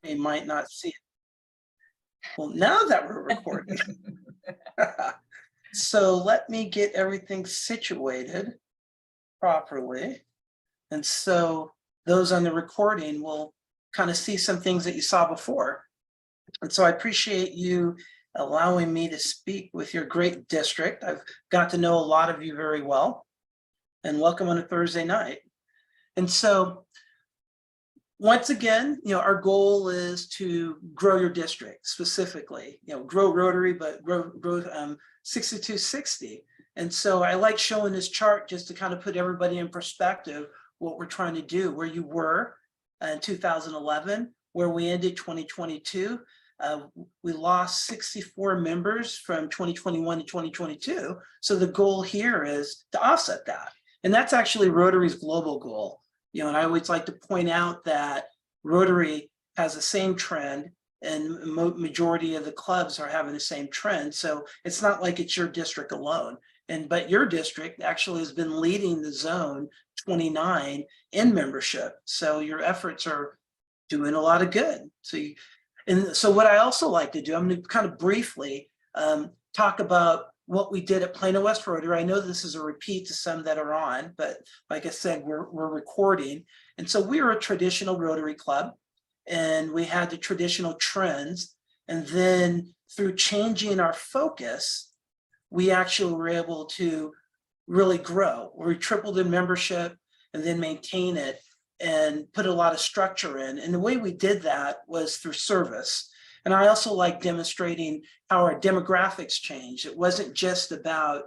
They might not see it. Well, now that we're recording. So let me get everything situated properly. And so those on the recording will kind of see some things that you saw before. And so I appreciate you allowing me to speak with your great district. I've got to know a lot of you very well. And welcome on a Thursday night. And so once again, our goal is to grow your district specifically, grow Rotary, but grow 6260. And so I like showing this chart just to kind of put everybody in perspective, what we're trying to do, where you were in 2011, where we ended 2022. We lost 64 members from 2021 to 2022. So the goal here is to offset that. And that's actually Rotary's global goal. And I always like to point out that Rotary has the same trend and majority of the clubs are having the same trend. So it's not like it's your district alone. But your district actually has been leading the zone 29 in membership. So your efforts are doing a lot of good. So what I also like to do, I'm going to kind of briefly talk about what we did at Plano West Rotary. I know this is a repeat to some that are on, but like I said, we're recording. And so we were a traditional Rotary club and we had the traditional trends. And then through changing our focus, we actually were able to really grow. We tripled in membership and then maintain it and put a lot of structure in. And the way we did that was through service. And I also like demonstrating how our demographics changed. It wasn't just about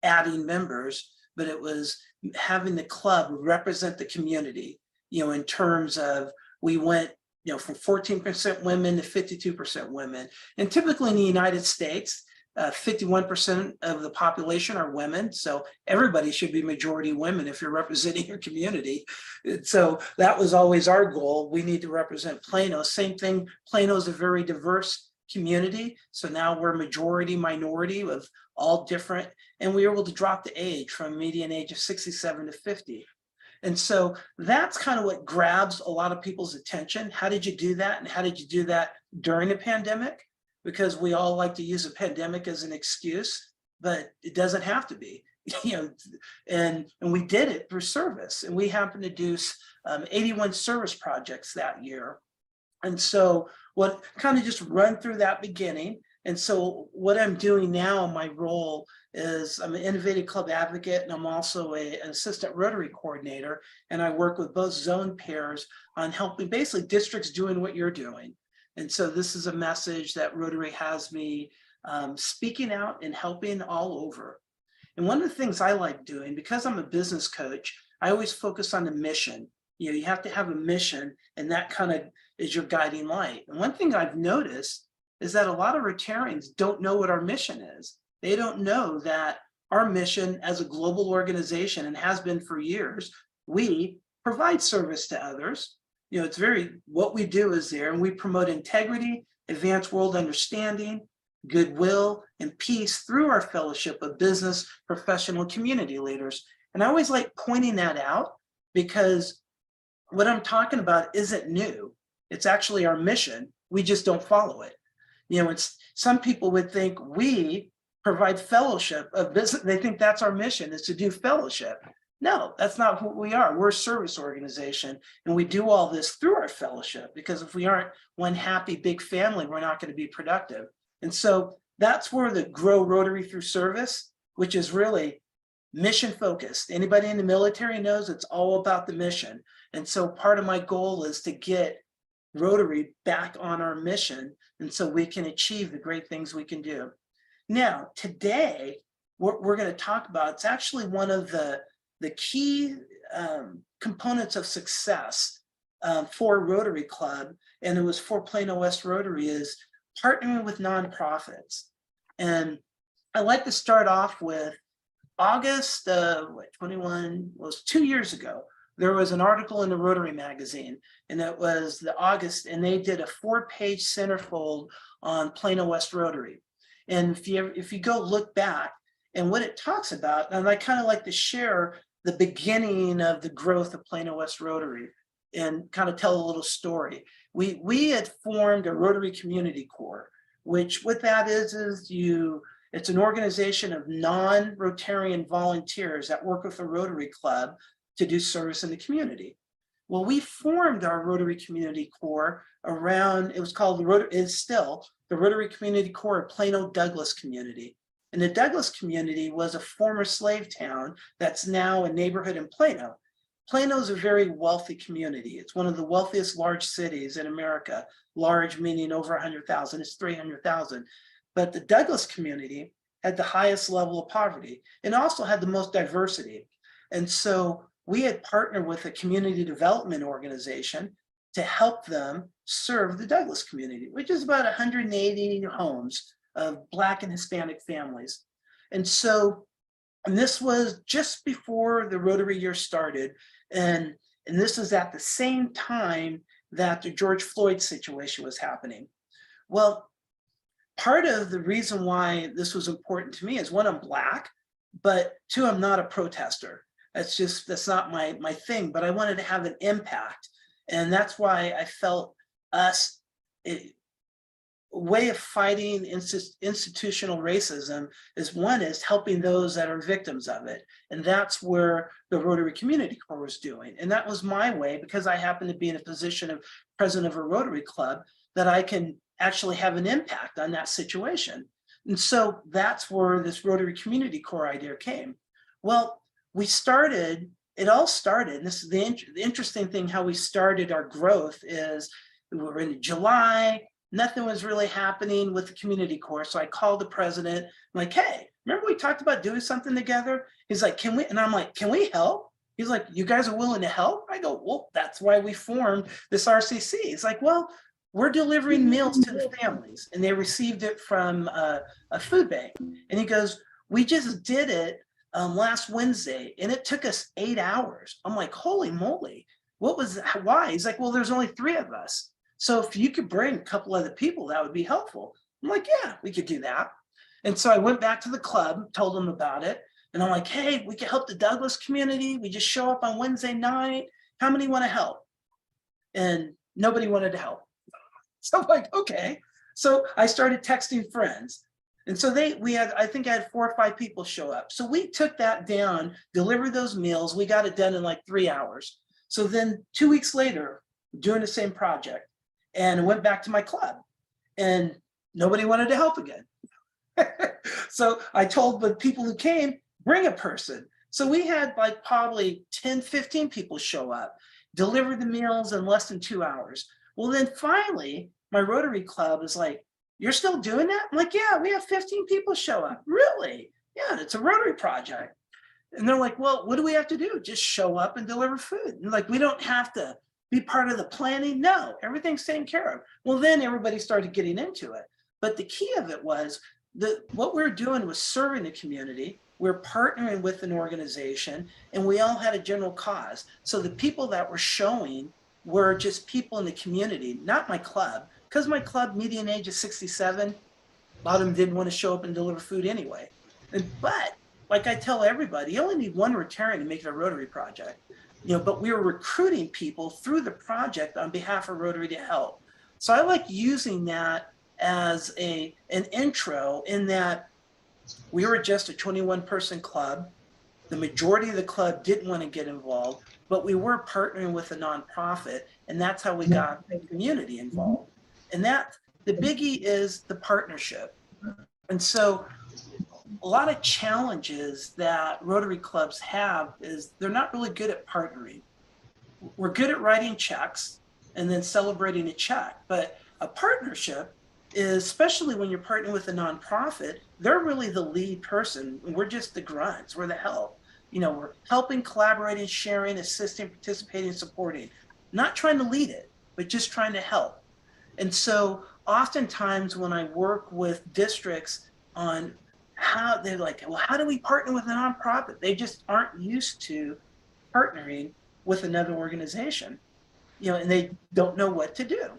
adding members, but it was having the club represent the community, in terms of we went, from 14% women to 52% women. And typically in the United States, 51% of the population are women. So everybody should be majority women if you're representing your community. So that was always our goal. We need to represent Plano. Same thing, Plano is a very diverse community. So now we're majority minority of all different, and we were able to drop the age from a median age of 67 to 50. And so that's kind of what grabs a lot of people's attention. How did you do that? And how did you do that during the pandemic? Because we all like to use a pandemic as an excuse, but it doesn't have to be, and we did it through service. And we happened to do 81 service projects that year. And so what kind of just run through that beginning. And so what I'm doing now in my role is I'm an innovative club advocate, and I'm also an assistant Rotary coordinator. And I work with both zone pairs on helping basically districts doing what you're doing. And so this is a message that Rotary has me speaking out and helping all over. And one of the things I like doing, because I'm a business coach, I always focus on the mission. You have to have a mission, and that kind of is your guiding light. And one thing I've noticed is that a lot of Rotarians don't know what our mission is. They don't know that our mission as a global organization, and has been for years, we provide service to others. It's what we do is there, and we promote integrity, advanced world understanding, goodwill, and peace through our fellowship of business, professional, community leaders. And I always like pointing that out because what I'm talking about isn't new. It's actually our mission. We just don't follow it. Some people would think we provide fellowship of business. They think that's our mission, is to do fellowship. No, that's not what we are. We're a service organization, and we do all this through our fellowship, because if we aren't one happy big family, we're not going to be productive. And so that's where the Grow Rotary Through Service, which is really mission focused. Anybody in the military knows it's all about the mission. And so part of my goal is to get Rotary back on our mission, and so we can achieve the great things we can do. Now, today, what we're going to talk about, it's actually one of the key components of success for Rotary Club, and it was for Plano West Rotary, is partnering with nonprofits. And I like to start off with August 21, was 2 years ago. There was an article in the Rotary magazine, and it was the August, and they did a 4-page centerfold on Plano West Rotary. And if you go look back, and what it talks about, and I kind of like to share the beginning of the growth of Plano West Rotary and kind of tell a little story. We had formed a Rotary Community Corps, which what that is it's an organization of non-Rotarian volunteers that work with the Rotary Club to do service in the community. Well, we formed our Rotary Community Corps around, it was called is still the Rotary Community Corps of Plano Douglas Community. And the Douglas community was a former slave town that's now a neighborhood in Plano. Plano is a very wealthy community. It's one of the wealthiest large cities in America. Large meaning over 100,000, it's 300,000. But the Douglas community had the highest level of poverty and also had the most diversity. And so we had partnered with a community development organization to help them serve the Douglas community, which is about 180 homes of Black and Hispanic families. And this was just before the Rotary year started. And this is at the same time that the George Floyd situation was happening. Well, part of the reason why this was important to me is, one, I'm Black, but two, I'm not a protester. That's not my thing, but I wanted to have an impact. And that's why I felt a way of fighting institutional racism is helping those that are victims of it. And that's where the Rotary Community Corps was doing. And that was my way, because I happen to be in a position of president of a Rotary Club, that I can actually have an impact on that situation. And so that's where this Rotary Community Corps idea came. Well, it all started, and this is the interesting thing, how we started our growth is we were in July, nothing was really happening with the community corps. So I called the president, I'm like, hey, remember we talked about doing something together? He's like, can we? And I'm like, can we help? He's like, you guys are willing to help? I go, well, that's why we formed this RCC. He's like, well, we're delivering meals to the families, and they received it from a food bank. And he goes, we just did it last Wednesday, and it took us 8 hours. I'm like, holy moly, why? He's like, well, there's only 3 of us. So if you could bring a couple other people, that would be helpful. I'm like, yeah, we could do that. And so I went back to the club, told them about it. And I'm like, hey, we can help the Douglas community. We just show up on Wednesday night. How many want to help? And nobody wanted to help. So I'm like, okay. So I started texting friends. And so I think I had 4 or 5 people show up. So we took that down, delivered those meals. We got it done in like 3 hours. So then 2 weeks later, doing the same project, and I went back to my club, and nobody wanted to help again. So I told the people who came, bring a person. So we had like probably 10, 15 people show up, delivered the meals in less than 2 hours. Well, then finally, my Rotary Club is like, you're still doing that? I'm like, yeah, we have 15 people show up. Really? Yeah, it's a Rotary project. And they're like, well, what do we have to do? Just show up and deliver food. And like, we don't have to be part of the planning. No, everything's taken care of. Well, then everybody started getting into it. But the key of it was what we were doing was serving the community. We're partnering with an organization, and we all had a general cause. So the people that were showing were just people in the community, not my club, because my club median age is 67. A lot of them didn't want to show up and deliver food anyway. But like I tell everybody, you only need one Rotarian to make it a Rotary project. But we were recruiting people through the project on behalf of Rotary to help. So I like using that as an intro, in that we were just a 21-person club. The majority of the club didn't want to get involved, but we were partnering with a nonprofit, and that's how we got the community involved. And the biggie is the partnership. And so a lot of challenges that Rotary clubs have is they're not really good at partnering. We're good at writing checks and then celebrating a check, but a partnership is, especially when you're partnering with a nonprofit, they're really the lead person. We're just the grunts, we're the help. We're helping, collaborating, sharing, assisting, participating, supporting, not trying to lead it, but just trying to help. And so oftentimes when I work with districts on how they're like, well, how do we partner with a nonprofit? They just aren't used to partnering with another organization, and they don't know what to do.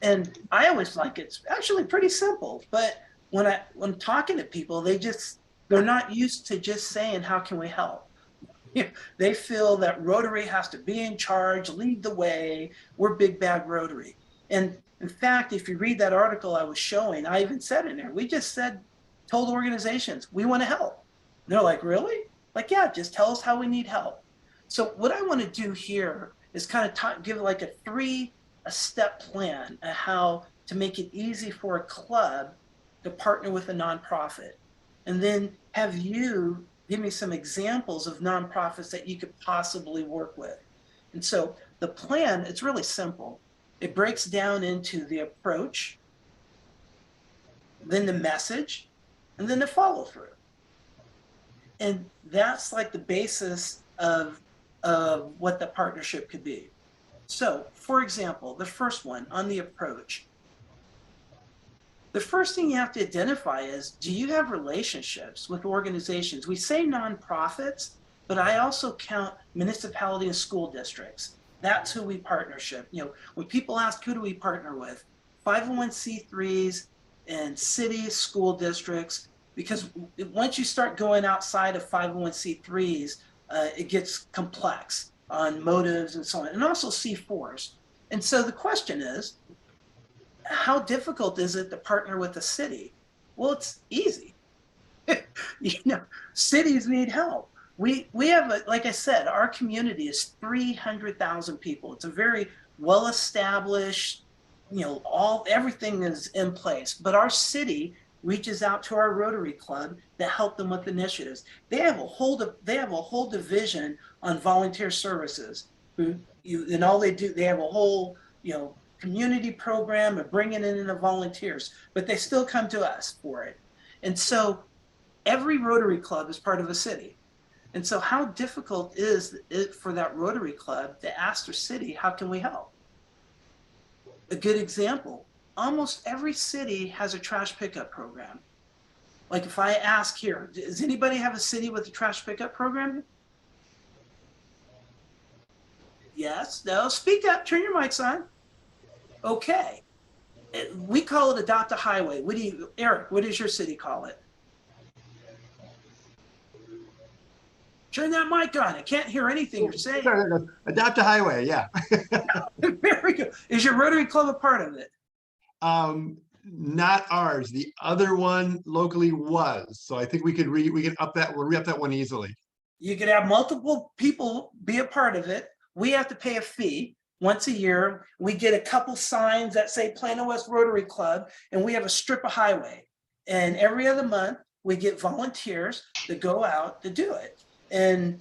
And I always like, it's actually pretty simple, but when talking to people, they're not used to just saying, how can we help? They feel that Rotary has to be in charge, lead the way, we're big bad Rotary. And in fact, if you read that article I was showing, I even said in there, we just told organizations, we want to help. And they're like, really? Like, yeah, just tell us how we need help. So what I want to do here is kind of give like a three-step plan of how to make it easy for a club to partner with a nonprofit. And then have you give me some examples of nonprofits that you could possibly work with. And so the plan, it's really simple. It breaks down into the approach, then the message, and then the follow through. And that's like the basis of what the partnership could be. So, for example, the first one on the approach. The first thing you have to identify is, do you have relationships with organizations? We say nonprofits, but I also count municipality and school districts. That's who we partnership. You know, when people ask, who do we partner with? 501c3s and cities, school districts, because once you start going outside of 501c3s, it gets complex on motives and so on, and also C4s. And so the question is, how difficult is it to partner with a city? Well, it's easy. You know, cities need help. We have, like I said, our community is 300,000 people. It's a very well-established, you know, everything is in place. But our city reaches out to our Rotary Club to help them with initiatives. They have a whole division on volunteer services. And all they do, they have a whole, you know, community program of bringing in the volunteers, but they still come to us for it. And so every Rotary Club is part of a city. And so how difficult is it for that Rotary Club to ask their city, how can we help? A good example, almost every city has a trash pickup program. Like if I ask here, does anybody have a city with a trash pickup program? Yes, no, speak up, turn your mics on. Okay, we call it adopt a highway. What do you, Eric, what does your city call it? Turn that mic on. I can't hear anything you're saying. Adopt a highway, yeah. Very good. Is your Rotary Club a part of it? Not ours. The other one locally was. So I think we can up that. We'll re-up that one easily. You could have multiple people be a part of it. We have to pay a fee once a year. We get a couple signs that say Plano West Rotary Club, and we have a strip of highway. And every other month, we get volunteers to go out to do it. And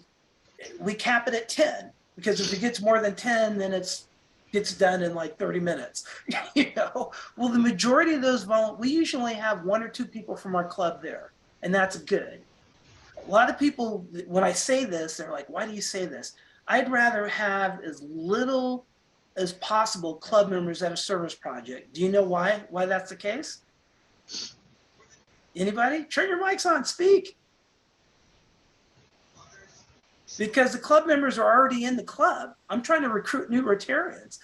we cap it at 10, because if it gets more than 10, then it gets done in like 30 minutes. You know, well, the majority of those we usually have 1 or 2 people from our club there, and that's good. A lot of people, when I say this, they're like, why do you say this? I'd rather have as little as possible club members at a service project. Do you know why that's the case? Anybody? Turn your mics on, speak. Because the club members are already in the club. I'm trying to recruit new Rotarians.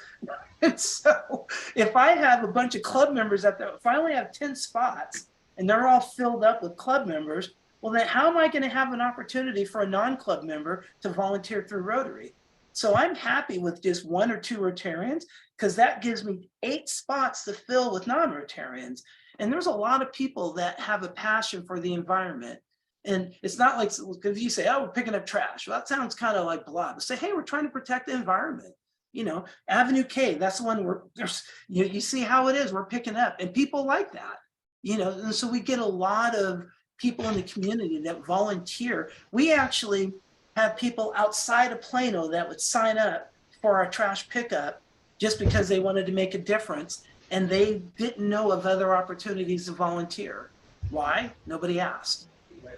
And so if I have a bunch of club members if I only have 10 spots and they're all filled up with club members, well, then how am I going to have an opportunity for a non-club member to volunteer through Rotary? So I'm happy with just 1 or 2 Rotarians, because that gives me 8 spots to fill with non-Rotarians. And there's a lot of people that have a passion for the environment. And it's not like, if you say, oh, we're picking up trash, well, that sounds kind of like blah. But say, hey, we're trying to protect the environment. You know, Avenue K, that's the one where there's, you see how it is, we're picking up, and people like that, you know. And so we get a lot of people in the community that volunteer. We actually have people outside of Plano that would sign up for our trash pickup just because they wanted to make a difference, and they didn't know of other opportunities to volunteer. Why? Nobody asked.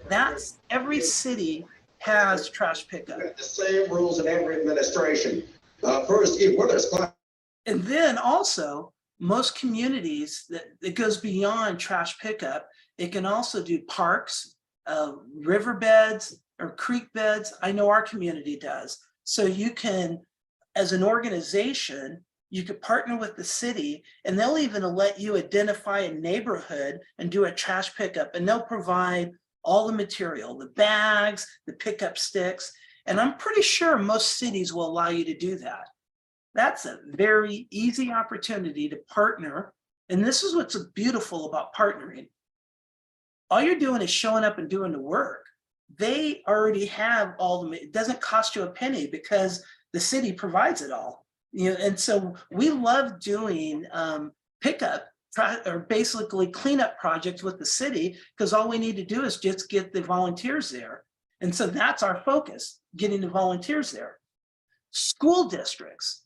That's, every city has trash pickup. The same rules in every administration. First, whether it's and then also most communities that it goes beyond trash pickup. It can also do parks, riverbeds, or creek beds. I know our community does. So you can, as an organization, you could partner with the city, and they'll even let you identify a neighborhood and do a trash pickup, and they'll provide all the material, the bags, the pickup sticks. And I'm pretty sure most cities will allow you to do that. That's a very easy opportunity to partner. And this is what's beautiful about partnering. All you're doing is showing up and doing the work. They already have all the, it doesn't cost you a penny because the city provides it all. And so we love doing pickup or basically cleanup projects with the city, because all we need to do is just get the volunteers there. And so that's our focus, getting the volunteers there. School districts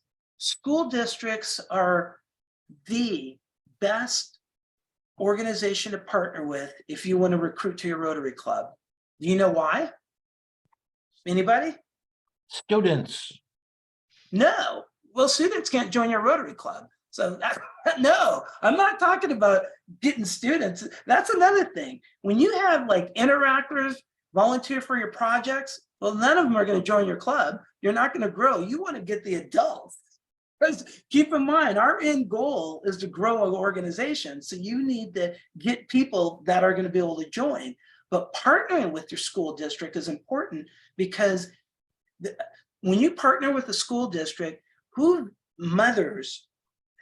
are the best organization to partner with if you want to recruit to your Rotary Club. Do you know why? Anybody? Students. No. Well, students can't join your Rotary Club. So no, I'm not talking about getting students. That's another thing. When you have like interactors volunteer for your projects, well, none of them are going to join your club. You're not going to grow. You want to get the adults. Because keep in mind, our end goal is to grow an organization. So you need to get people that are going to be able to join. But partnering with your school district is important, because when you partner with the school district, who mothers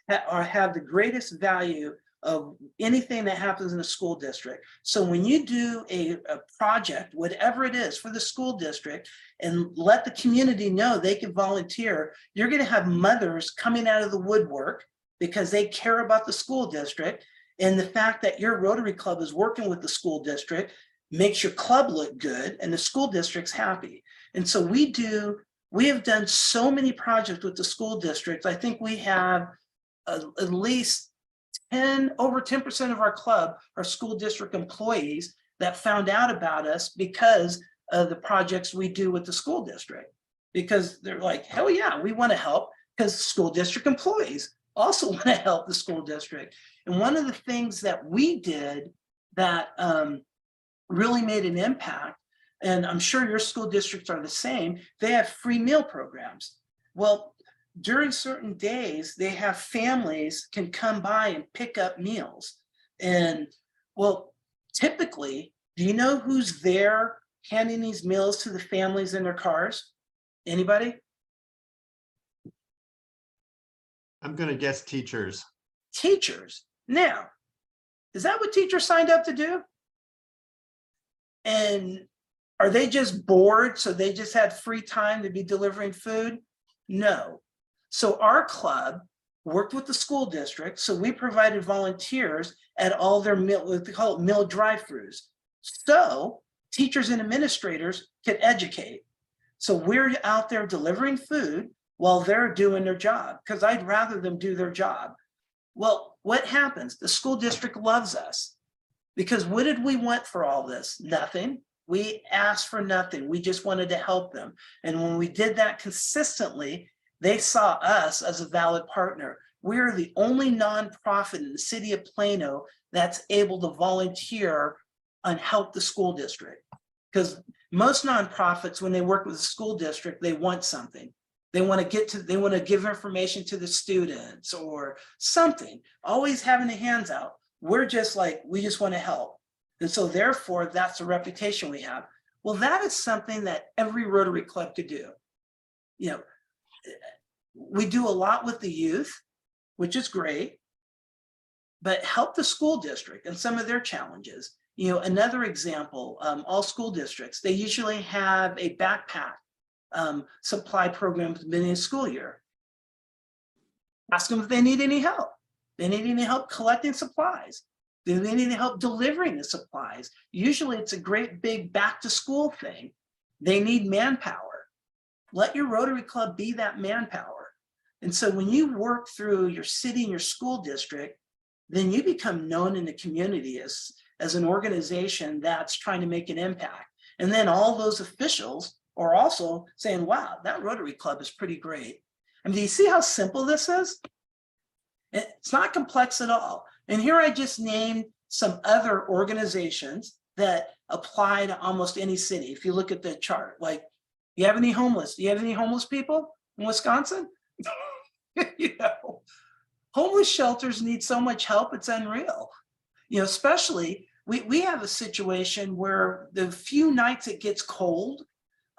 have the greatest value of anything that happens in a school district. So when you do a project, whatever it is for the school district, and let the community know they can volunteer, you're going to have mothers coming out of the woodwork because they care about the school district. And the fact that your Rotary Club is working with the school district makes your club look good and the school district's happy. And so we have done so many projects with the school districts. I think we have at least over 10% of our club are school district employees that found out about us because of the projects we do with the school district. Because they're like, hell yeah, we want to help, because school district employees also want to help the school district. And one of the things that we did that really made an impact, and I'm sure your school districts are the same, they have free meal programs. Well, during certain days, they have families can come by and pick up meals. And well, typically, do you know who's there handing these meals to the families in their cars? Anybody? I'm going to guess teachers. Teachers. Now, is that what teachers signed up to do? And are they just bored, so they just had free time to be delivering food? No. So our club worked with the school district. So we provided volunteers at all their meal, what they call it, meal drive-throughs. So teachers and administrators can educate. So we're out there delivering food while they're doing their job, because I'd rather them do their job. Well, what happens? The school district loves us, because what did we want for all this? Nothing. We asked for nothing. We just wanted to help them. And when we did that consistently, they saw us as a valid partner. We're the only nonprofit in the city of Plano that's able to volunteer and help the school district. Because most nonprofits, when they work with the school district, they want something. They want to give information to the students or something, always having the hands out. We're just like, we just want to help. And so therefore, that's the reputation we have. Well, that is something that every Rotary Club could do. You know, we do a lot with the youth, which is great, but help the school district and some of their challenges. You know, another example, all school districts, they usually have a backpack supply program at the beginning of the school year. Ask them if they need any help. They need any help collecting supplies. Do they need any help delivering the supplies? Usually it's a great big back to school thing. They need manpower. Let your Rotary Club be that manpower. And so when you work through your city and your school district, then you become known in the community as an organization that's trying to make an impact. And then all those officials are also saying, wow, that Rotary Club is pretty great. I mean, do you see how simple this is? It's not complex at all. And here I just named some other organizations that apply to almost any city. If you look at the chart, like, you have any homeless? Do you have any homeless people in Wisconsin? You know, homeless shelters need so much help, it's unreal. You know, especially, we have a situation where the few nights it gets cold,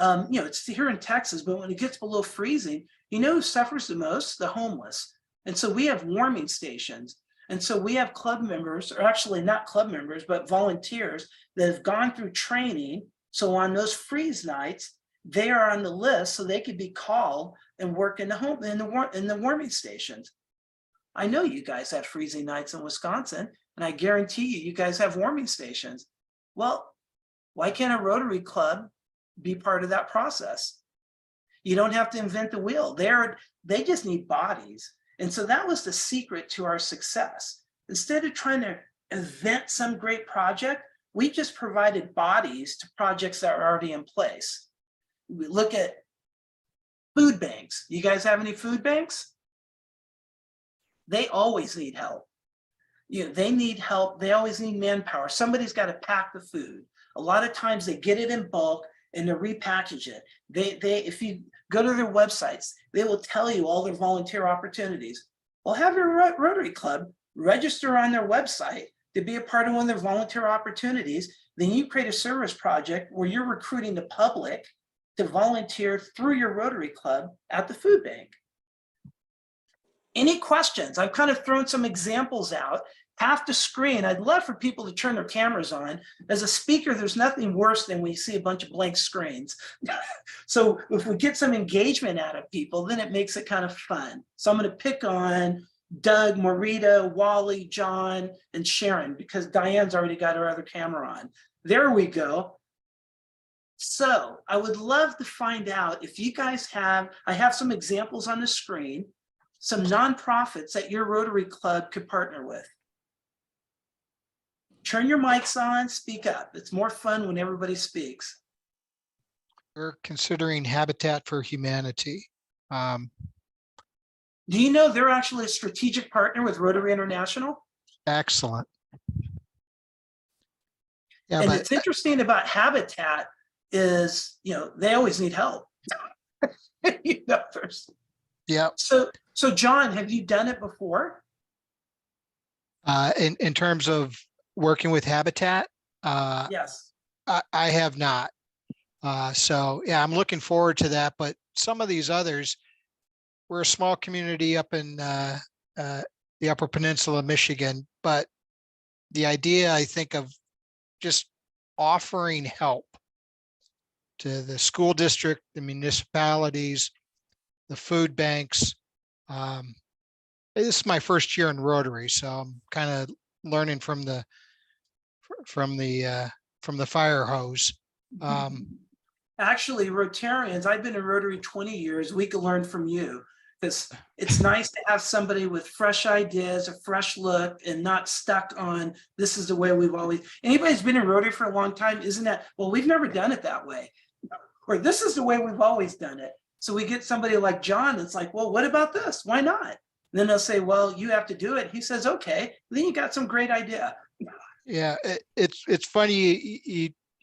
you know, it's here in Texas, but when it gets below freezing, You know who suffers the most? The homeless. And so we have warming stations. And so we have club members, or actually not club members, but volunteers that have gone through training. So on those freeze nights, they are on the list so they could be called and work in the warming stations. I know you guys have freezing nights in Wisconsin, and I guarantee you guys have warming stations. Well, why can't a Rotary Club be part of that process? You don't have to invent the wheel. They just need bodies. And so that was the secret to our success. Instead of trying to invent some great project, we just provided bodies to projects that are already in place. We look at food banks. You guys have any food banks? They always need help. They need help. They always need manpower. Somebody's got to pack the food. A lot of times they get it in bulk and they repackage it. If you go to their websites, they will tell you all their volunteer opportunities. Well, have your Rotary Club register on their website to be a part of one of their volunteer opportunities. Then you create a service project where you're recruiting the public to volunteer through your Rotary Club at the food bank. Any questions? I've kind of thrown some examples out. Half the screen, I'd love for people to turn their cameras on. As a speaker, there's nothing worse than when you see a bunch of blank screens. So if we get some engagement out of people, then it makes it kind of fun. So I'm going to pick on Doug, Marita, Wally, John, and Sharon, because Diane's already got her other camera on. There we go. So I would love to find out if you guys have, I have some examples on the screen, some nonprofits that your Rotary Club could partner with. Turn your mics on, speak up. It's more fun when everybody speaks. We're considering Habitat for Humanity. Do you know they're actually a strategic partner with Rotary International? Excellent. Yeah, And but it's interesting about Habitat is, they always need help. yeah, So John, have you done it before? in terms of working with Habitat, Yes. I have not. So yeah, I'm looking forward to that. But some of these others, we're a small community up in the Upper Peninsula of Michigan, but the idea, I think, of just offering help to the school district, the municipalities, the food banks. This is my first year in Rotary, so I'm kind of learning from the fire hose. Actually, Rotarians, I've been in Rotary 20 years. We can learn from you, because it's nice to have somebody with fresh ideas, a fresh look, and not stuck on this is the way we've always. Anybody's been in Rotary for a long time, isn't that? Well, we've never done it that way, or this is the way we've always done it. So we get somebody like John that's like, well, what about this? Why not? And then they'll say, well, you have to do it. He says, okay. Then you got some great idea. Yeah, it's funny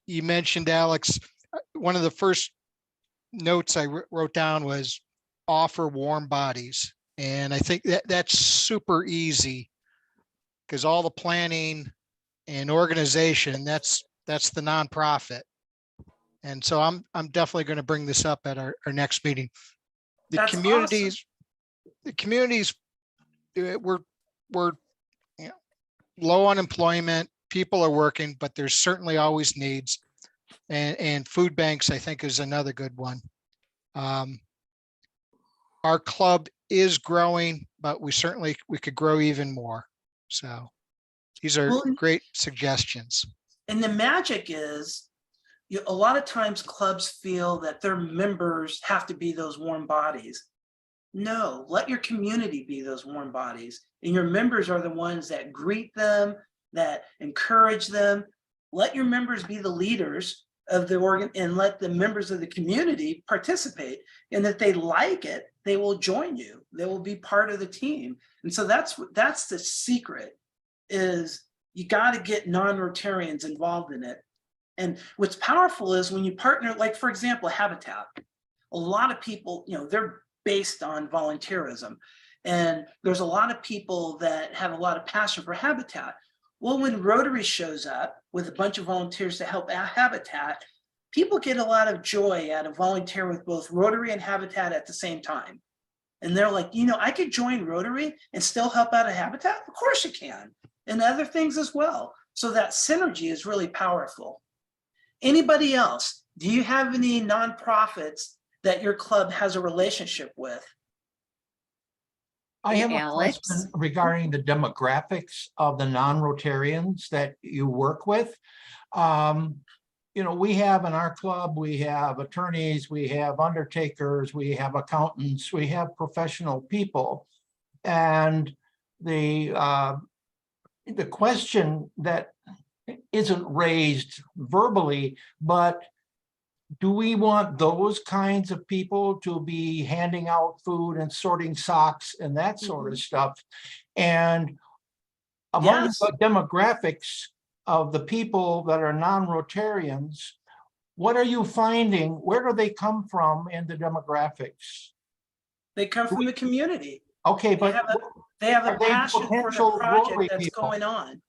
you mentioned, Alex. One of the first notes I wrote down was offer warm bodies. And I think that's super easy, because all the planning and organization, that's the nonprofit. And so I'm definitely going to bring this up at our next meeting. That's awesome. The communities, we're low unemployment, people are working, but there's certainly always needs. And food banks, I think, is another good one. Our club is growing, but we could grow even more. So these are great suggestions. And the magic is, a lot of times clubs feel that their members have to be those warm bodies. No, let your community be those warm bodies. And your members are the ones that greet them, that encourage them. Let your members be the leaders of the organ, and let the members of the community participate. And if they like it, they will join you. They will be part of the team. And so that's the secret, is you got to get non-Rotarians involved in it. And what's powerful is when you partner, like, for example, Habitat, a lot of people, they're based on volunteerism. And there's a lot of people that have a lot of passion for Habitat. Well, when Rotary shows up with a bunch of volunteers to help Habitat, people get a lot of joy out of volunteering with both Rotary and Habitat at the same time. And they're like, you know, I could join Rotary and still help out a habitat. Of course you can, and other things as well. So that synergy is really powerful. Anybody else? Do you have any nonprofits that your club has a relationship with? I have a Alex? question regarding the demographics of the non-Rotarians that you work with. You know, we have in our club, we have attorneys, we have undertakers, we have accountants, we have professional people. And the question that isn't raised verbally, but do we want those kinds of people to be handing out food and sorting socks and that sort of stuff? And among Yes. the demographics of the people that are non-Rotarians, what are you finding? Where do they come from in the demographics? They come from the community. Okay, They but have a are they passion for the potential project Rotary that's people? going on.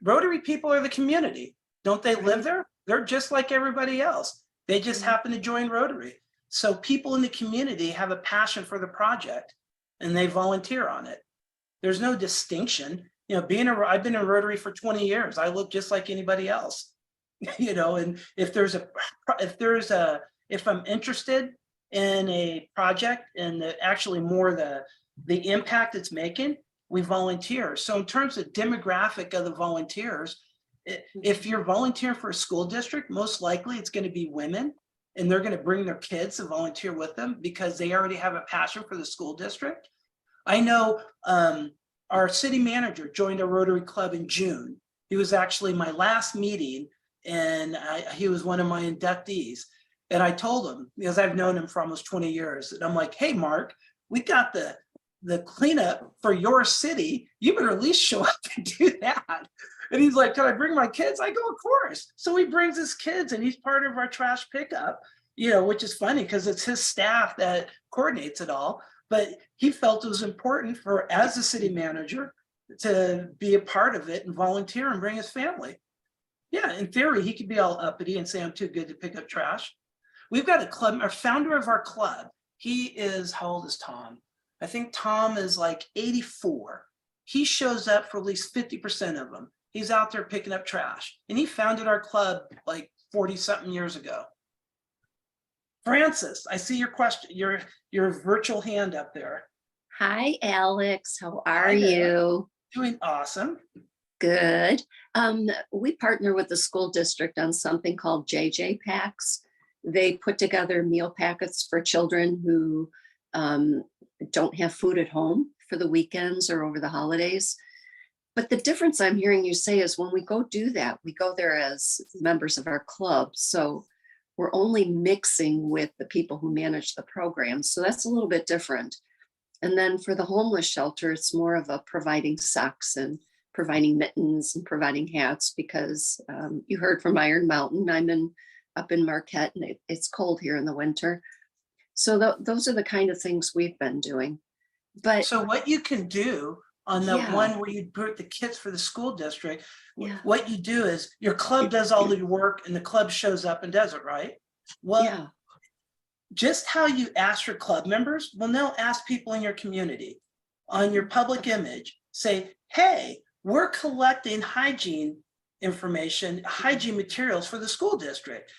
Rotary people are the community. Don't they live there? They're just like everybody else. They just happen to join Rotary. So people in the community have a passion for the project and they volunteer on it. There's no distinction. You know, I've been in Rotary for 20 years. I look just like anybody else. You know, and if I'm interested in a project and actually more the impact it's making, we volunteer. So in terms of demographic of the volunteers, if you're volunteering for a school district, most likely it's going to be women, and they're going to bring their kids to volunteer with them because they already have a passion for the school district. I know our city manager joined a Rotary Club in June. He was actually my last meeting, and he was one of my inductees. And I told him, because I've known him for almost 20 years, and I'm like, hey, Mark, we got the cleanup for your city. You better at least show up and do that. And he's like, can I bring my kids? I go, of course. So he brings his kids and he's part of our trash pickup, you know, which is funny because it's his staff that coordinates it all. But he felt it was important for, as a city manager, to be a part of it and volunteer and bring his family. Yeah, in theory, he could be all uppity and say, I'm too good to pick up trash. We've got a club, our founder of our club, he is, how old is Tom? I think Tom is like 84. He shows up for at least 50% of them. He's out there picking up trash. And he founded our club like 40 something years ago. Francis, I see your question, your virtual hand up there. Hi, Alex. How are Hi there. you? Doing awesome. Good. We partner with the school district on something called JJ Packs. They put together meal packets for children who don't have food at home for the weekends or over the holidays. But the difference I'm hearing you say is when we go do that, we go there as members of our club. So we're only mixing with the people who manage the program. So that's a little bit different. And then for the homeless shelter, it's more of a providing socks and providing mittens and providing hats because you heard from Iron Mountain. I'm up in Marquette and it's cold here in the winter. So those are the kind of things we've been doing. But So what you can do on the Yeah. one where you put the kits for the school district, Yeah. what you do is your club does all the work and the club shows up and does it, right? Well, yeah, just how you ask your club members, well, now ask people in your community on your public image, say, hey, we're collecting hygiene information, hygiene materials for the school district.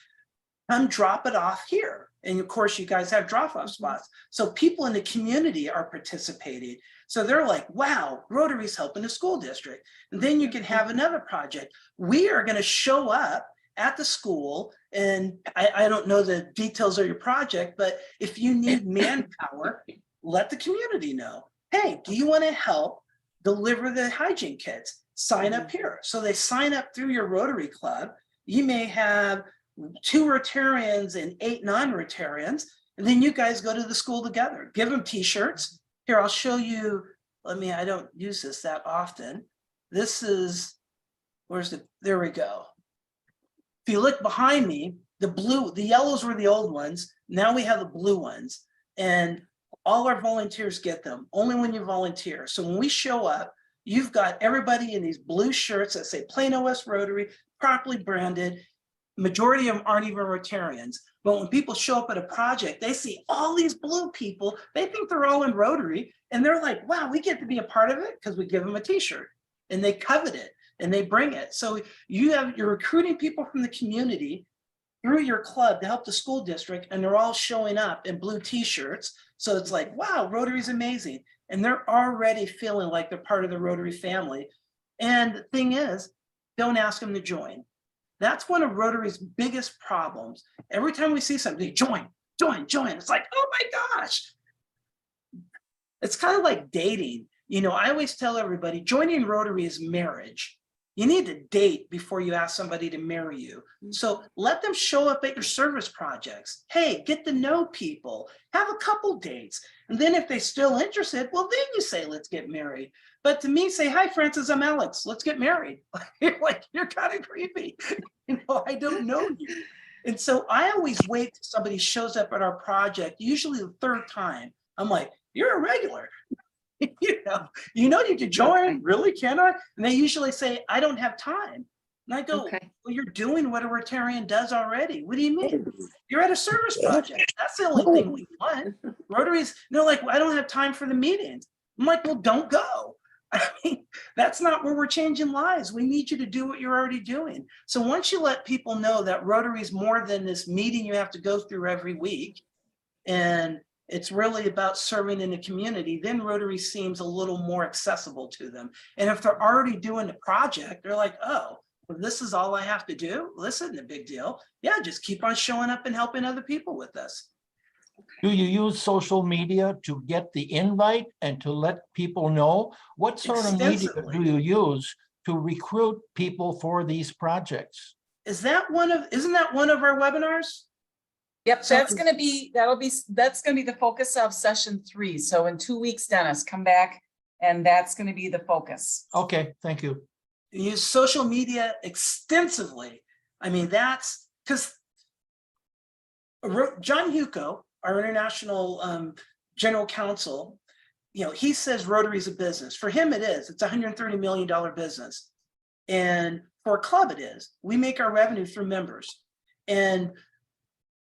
Come drop it off here. And of course, you guys have drop-off spots. So people in the community are participating. So they're like, wow, Rotary's helping the school district. And then you can have another project. We are going to show up at the school, and I don't know the details of your project, but if you need manpower, let the community know. Hey, do you want to help deliver the hygiene kits? Sign up here. So they sign up through your Rotary Club. You may have 2 Rotarians and 8 non-Rotarians, and then you guys go to the school together. Give them t-shirts. Here, I'll show you. I don't use this that often. This is, there we go. If you look behind me, the yellows were the old ones. Now we have the blue ones, and all our volunteers get them only when you volunteer. So when we show up, you've got everybody in these blue shirts that say Plano West Rotary, properly branded. majority of them aren't even Rotarians. But when people show up at a project, they see all these blue people, they think they're all in Rotary, and they're like, wow, we get to be a part of it because we give them a t-shirt, and they covet it and they bring it. So you're recruiting people from the community through your club to help the school district, and they're all showing up in blue t-shirts. So it's like, wow, Rotary's amazing. And they're already feeling like they're part of the Rotary family. And the thing is, don't ask them to join. That's one of Rotary's biggest problems. Every time we see somebody, join. It's like, oh my gosh. It's kind of like dating. You know, I always tell everybody, joining Rotary is marriage. You need to date before you ask somebody to marry you. So let them show up at your service projects. Hey, get to know people, have a couple dates. And then if they're still interested, well, then you say, let's get married. But to me, say, hi, Francis, I'm Alex, let's get married. You're kind of creepy. You know, I don't know you. And so I always wait till somebody shows up at our project, usually the third time. I'm like, you're a regular. you could join, really, can I? And they usually say, I don't have time. And I go, Okay. well, you're doing what a Rotarian does already. What do you mean? You're at a service project. That's the only thing we want. Rotaries, they're like, well, I don't have time for the meetings. I'm like, well, don't go. I mean, that's not where we're changing lives. We need you to do what you're already doing. So once you let people know that Rotary is more than this meeting you have to go through every week, and it's really about serving in the community, then Rotary seems a little more accessible to them. And if they're already doing the project, they're like, oh, well, this is all I have to do? Well, this isn't a big deal. Yeah, just keep on showing up and helping other people with this. Do you use social media to get the invite and to let people know? What sort of media Extensively. do you use to recruit people for these projects? Isn't that one of our webinars? Yep, So- that's gonna be the focus of session 3. So in 2 weeks, Dennis, come back and that's gonna be the focus. Okay, thank you. Use social media extensively. I mean, that's because John Huco, our international general counsel, he says Rotary is a business. For him, it is. It's a $130 million business. And for a club, it is. We make our revenue through members. And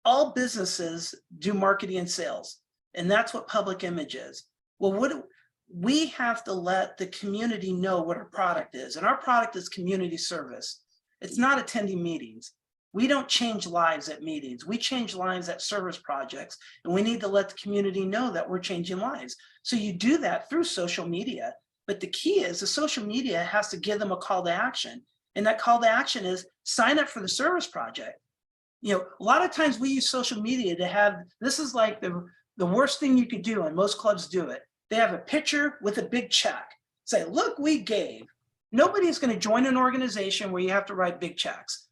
all businesses do marketing and sales. And that's what public image is. Well, we have to let the community know what our product is. And our product is community service. It's not attending meetings. We don't change lives at meetings. We change lives at service projects. And we need to let the community know that we're changing lives. So you do that through social media. But the key is the social media has to give them a call to action. And that call to action is sign up for the service project. A lot of times we use social media to have, this is like the worst thing you could do, and most clubs do it. They have a picture with a big check. Say, look, we gave. Nobody's going to join an organization where you have to write big checks.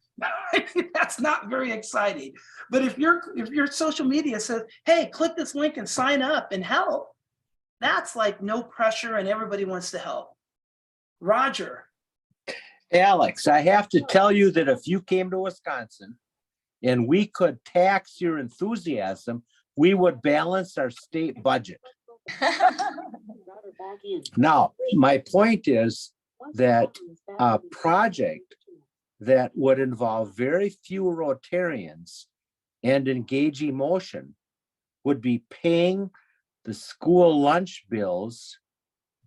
That's not very exciting. But if your social media says, hey, click this link and sign up and help, that's like no pressure and everybody wants to help. Roger. Alex, I have to tell you that if you came to Wisconsin and we could tax your enthusiasm, we would balance our state budget. Now, my point is that a project that would involve very few Rotarians and engage emotion would be paying the school lunch bills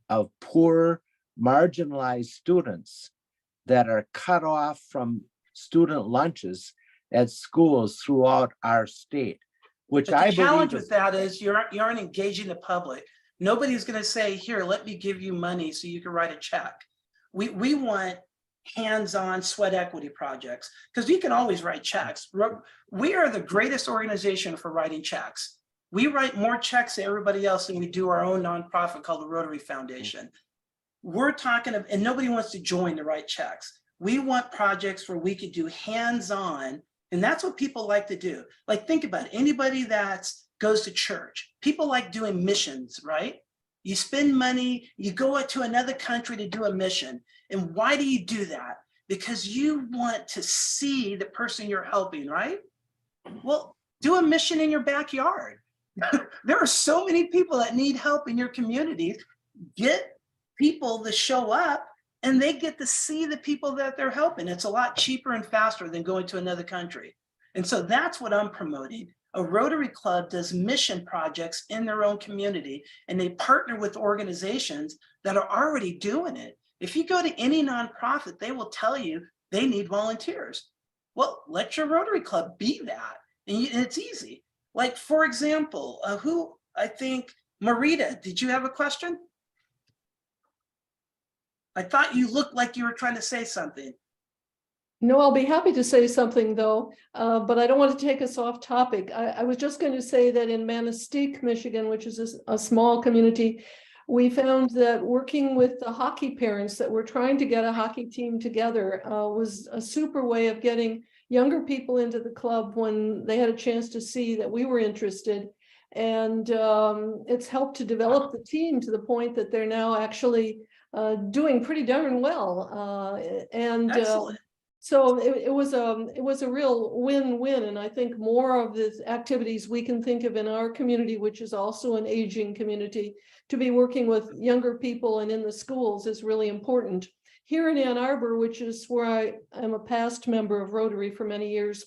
of poor, marginalized students that are cut off from student lunches at schools throughout our state, which But I the challenge believe with that is you aren't engaging the public. Nobody's going to say, here, let me give you money so you can write a check. We want hands-on sweat equity projects because you can always write checks. We are the greatest organization for writing checks. We write more checks to everybody else than we do our own nonprofit called the Rotary Foundation. We're talking of, and nobody wants to join to write checks. We want projects where we could do hands-on, and that's what people like to do. Like, think about it. Anybody that goes to church, people like doing missions, right? You spend money, you go out to another country to do a mission. And why do you do that? Because you want to see the person you're helping, right? Well, do a mission in your backyard. There are so many people that need help in your community. Get people to show up and they get to see the people that they're helping. It's a lot cheaper and faster than going to another country. And so that's what I'm promoting. A Rotary Club does mission projects in their own community, and they partner with organizations that are already doing it. If you go to any nonprofit, they will tell you they need volunteers. Well, let your Rotary Club be that. And it's easy. Like, for example, I think, Marita, did you have a question? I thought you looked like you were trying to say something. No, I'll be happy to say something though, but I don't want to take us off topic. I was just going to say that in Manistee, Michigan, which is a small community, we found that working with the hockey parents that were trying to get a hockey team together was a super way of getting younger people into the club when they had a chance to see that we were interested. And it's helped to develop the team to the point that they're now actually doing pretty darn well. Excellent. So it was a real win-win, and I think more of the activities we can think of in our community, which is also an aging community, to be working with younger people and in the schools is really important. Here in Ann Arbor, which is where I am a past member of Rotary for many years,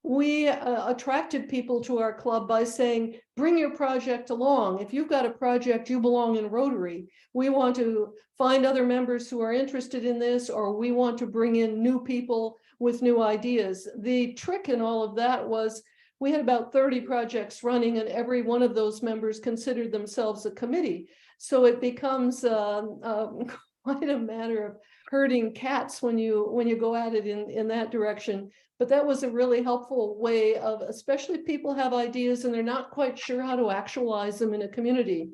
we attracted people to our club by saying, bring your project along. If you've got a project, you belong in Rotary. We want to find other members who are interested in this, or we want to bring in new people with new ideas. The trick in all of that was we had about 30 projects running, and every one of those members considered themselves a committee. So it becomes quite a matter of herding cats when you go at it in that direction. But that was a really helpful way of, especially if people have ideas and they're not quite sure how to actualize them in a community,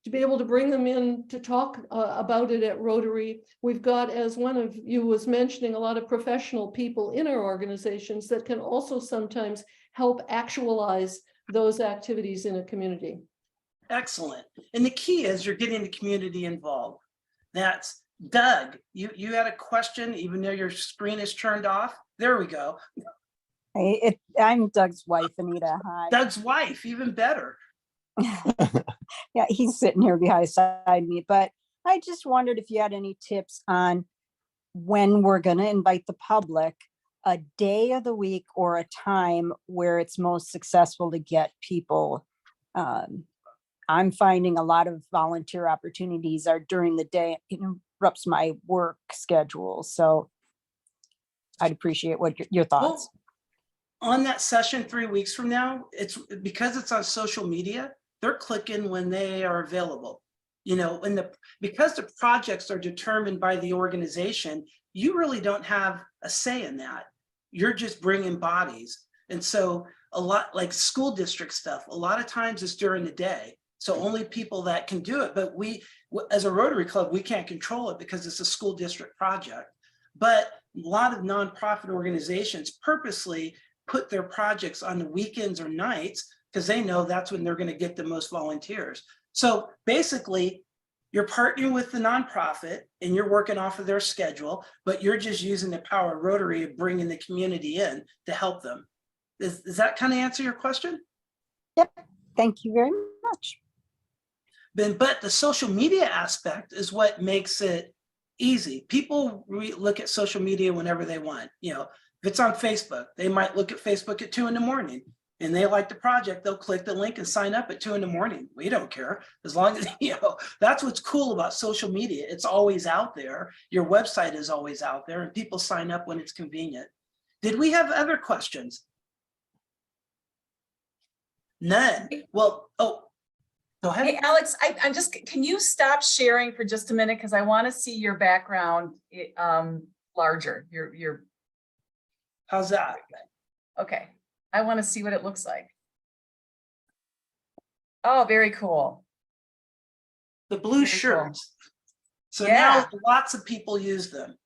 to be able to bring them in to talk about it at Rotary. We've got, as one of you was mentioning, a lot of professional people in our organizations that can also sometimes help actualize those activities in a community. Excellent. And the key is you're getting the community involved. That's Doug. You had a question, even though your screen is turned off. There we go. Hey, I'm Doug's wife, Anita. Hi. Doug's wife, even better. Yeah, he's sitting here beside me, but I just wondered if you had any tips on when we're going to invite the public, a day of the week or a time where it's most successful to get people. I'm finding a lot of volunteer opportunities are during the day. It interrupts my work schedule. So I'd appreciate what your thoughts. Well, on that session 3 weeks from now, it's because it's on social media, they're clicking when they are available. You know, because the projects are determined by the organization, you really don't have a say in that. You're just bringing bodies. And so a lot like school district stuff, a lot of times it's during the day. So only people that can do it. But we, as a Rotary Club, we can't control it because it's a school district project. But a lot of nonprofit organizations purposely put their projects on the weekends or nights because they know that's when they're going to get the most volunteers. So basically, you're partnering with the nonprofit and you're working off of their schedule, but you're just using the power of Rotary of bringing the community in to help them. Does that kind of answer your question? Yep. Thank you very much. But the social media aspect is what makes it easy. People look at social media whenever they want. You know, if it's on Facebook, they might look at Facebook at 2 a.m. and they like the project, they'll click the link and sign up at 2 a.m. We don't care, as long as, you know, that's what's cool about social media. It's always out there. Your website is always out there and people sign up when it's convenient. Did we have other questions? None. Well, oh, go ahead. Hey, Alex, I'm just, can you stop sharing for just a minute? Because I want to see your background larger. Your How's that? okay. I want to see what it looks like. Oh, very cool. The blue Very cool. shirts. So Yeah. now lots of people use them.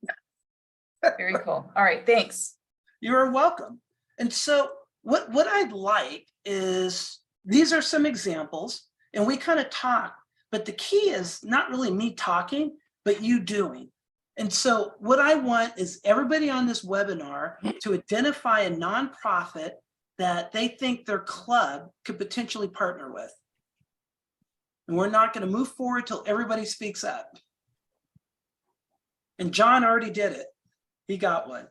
Very cool. All right, thanks. You're welcome. And so what I'd like is, these are some examples and we kind of talk, but the key is not really me talking, but you doing. And so what I want is everybody on this webinar to identify a nonprofit that they think their club could potentially partner with. And we're not going to move forward till everybody speaks up. And John already did it. He got one.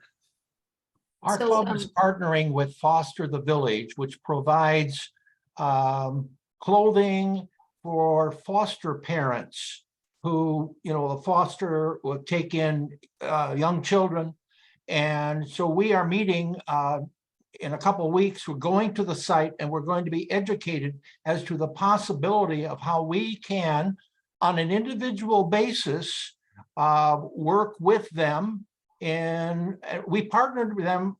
Our So, club is partnering with Foster the Village, which provides clothing for foster parents who, the foster will take in young children. And so we are meeting in a couple of weeks. We're going to the site and we're going to be educated as to the possibility of how we can, on an individual basis, work with them. And we partnered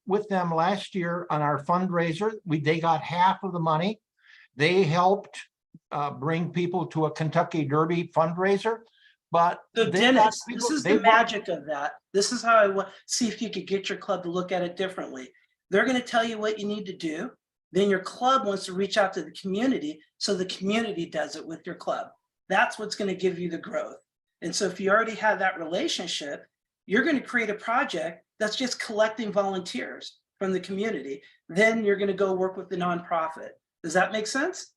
with them last year on our fundraiser. They got half of the money. They helped bring people to a Kentucky Derby fundraiser. But So they got Dennis, people- this is they the want- magic of that. This is how I want, see if you could get your club to look at it differently. They're gonna tell you what you need to do. Then your club wants to reach out to the community, so the community does it with your club. That's what's gonna give you the growth. And so if you already have that relationship, you're gonna create a project that's just collecting volunteers from the community. Then you're gonna go work with the nonprofit. Does that make sense?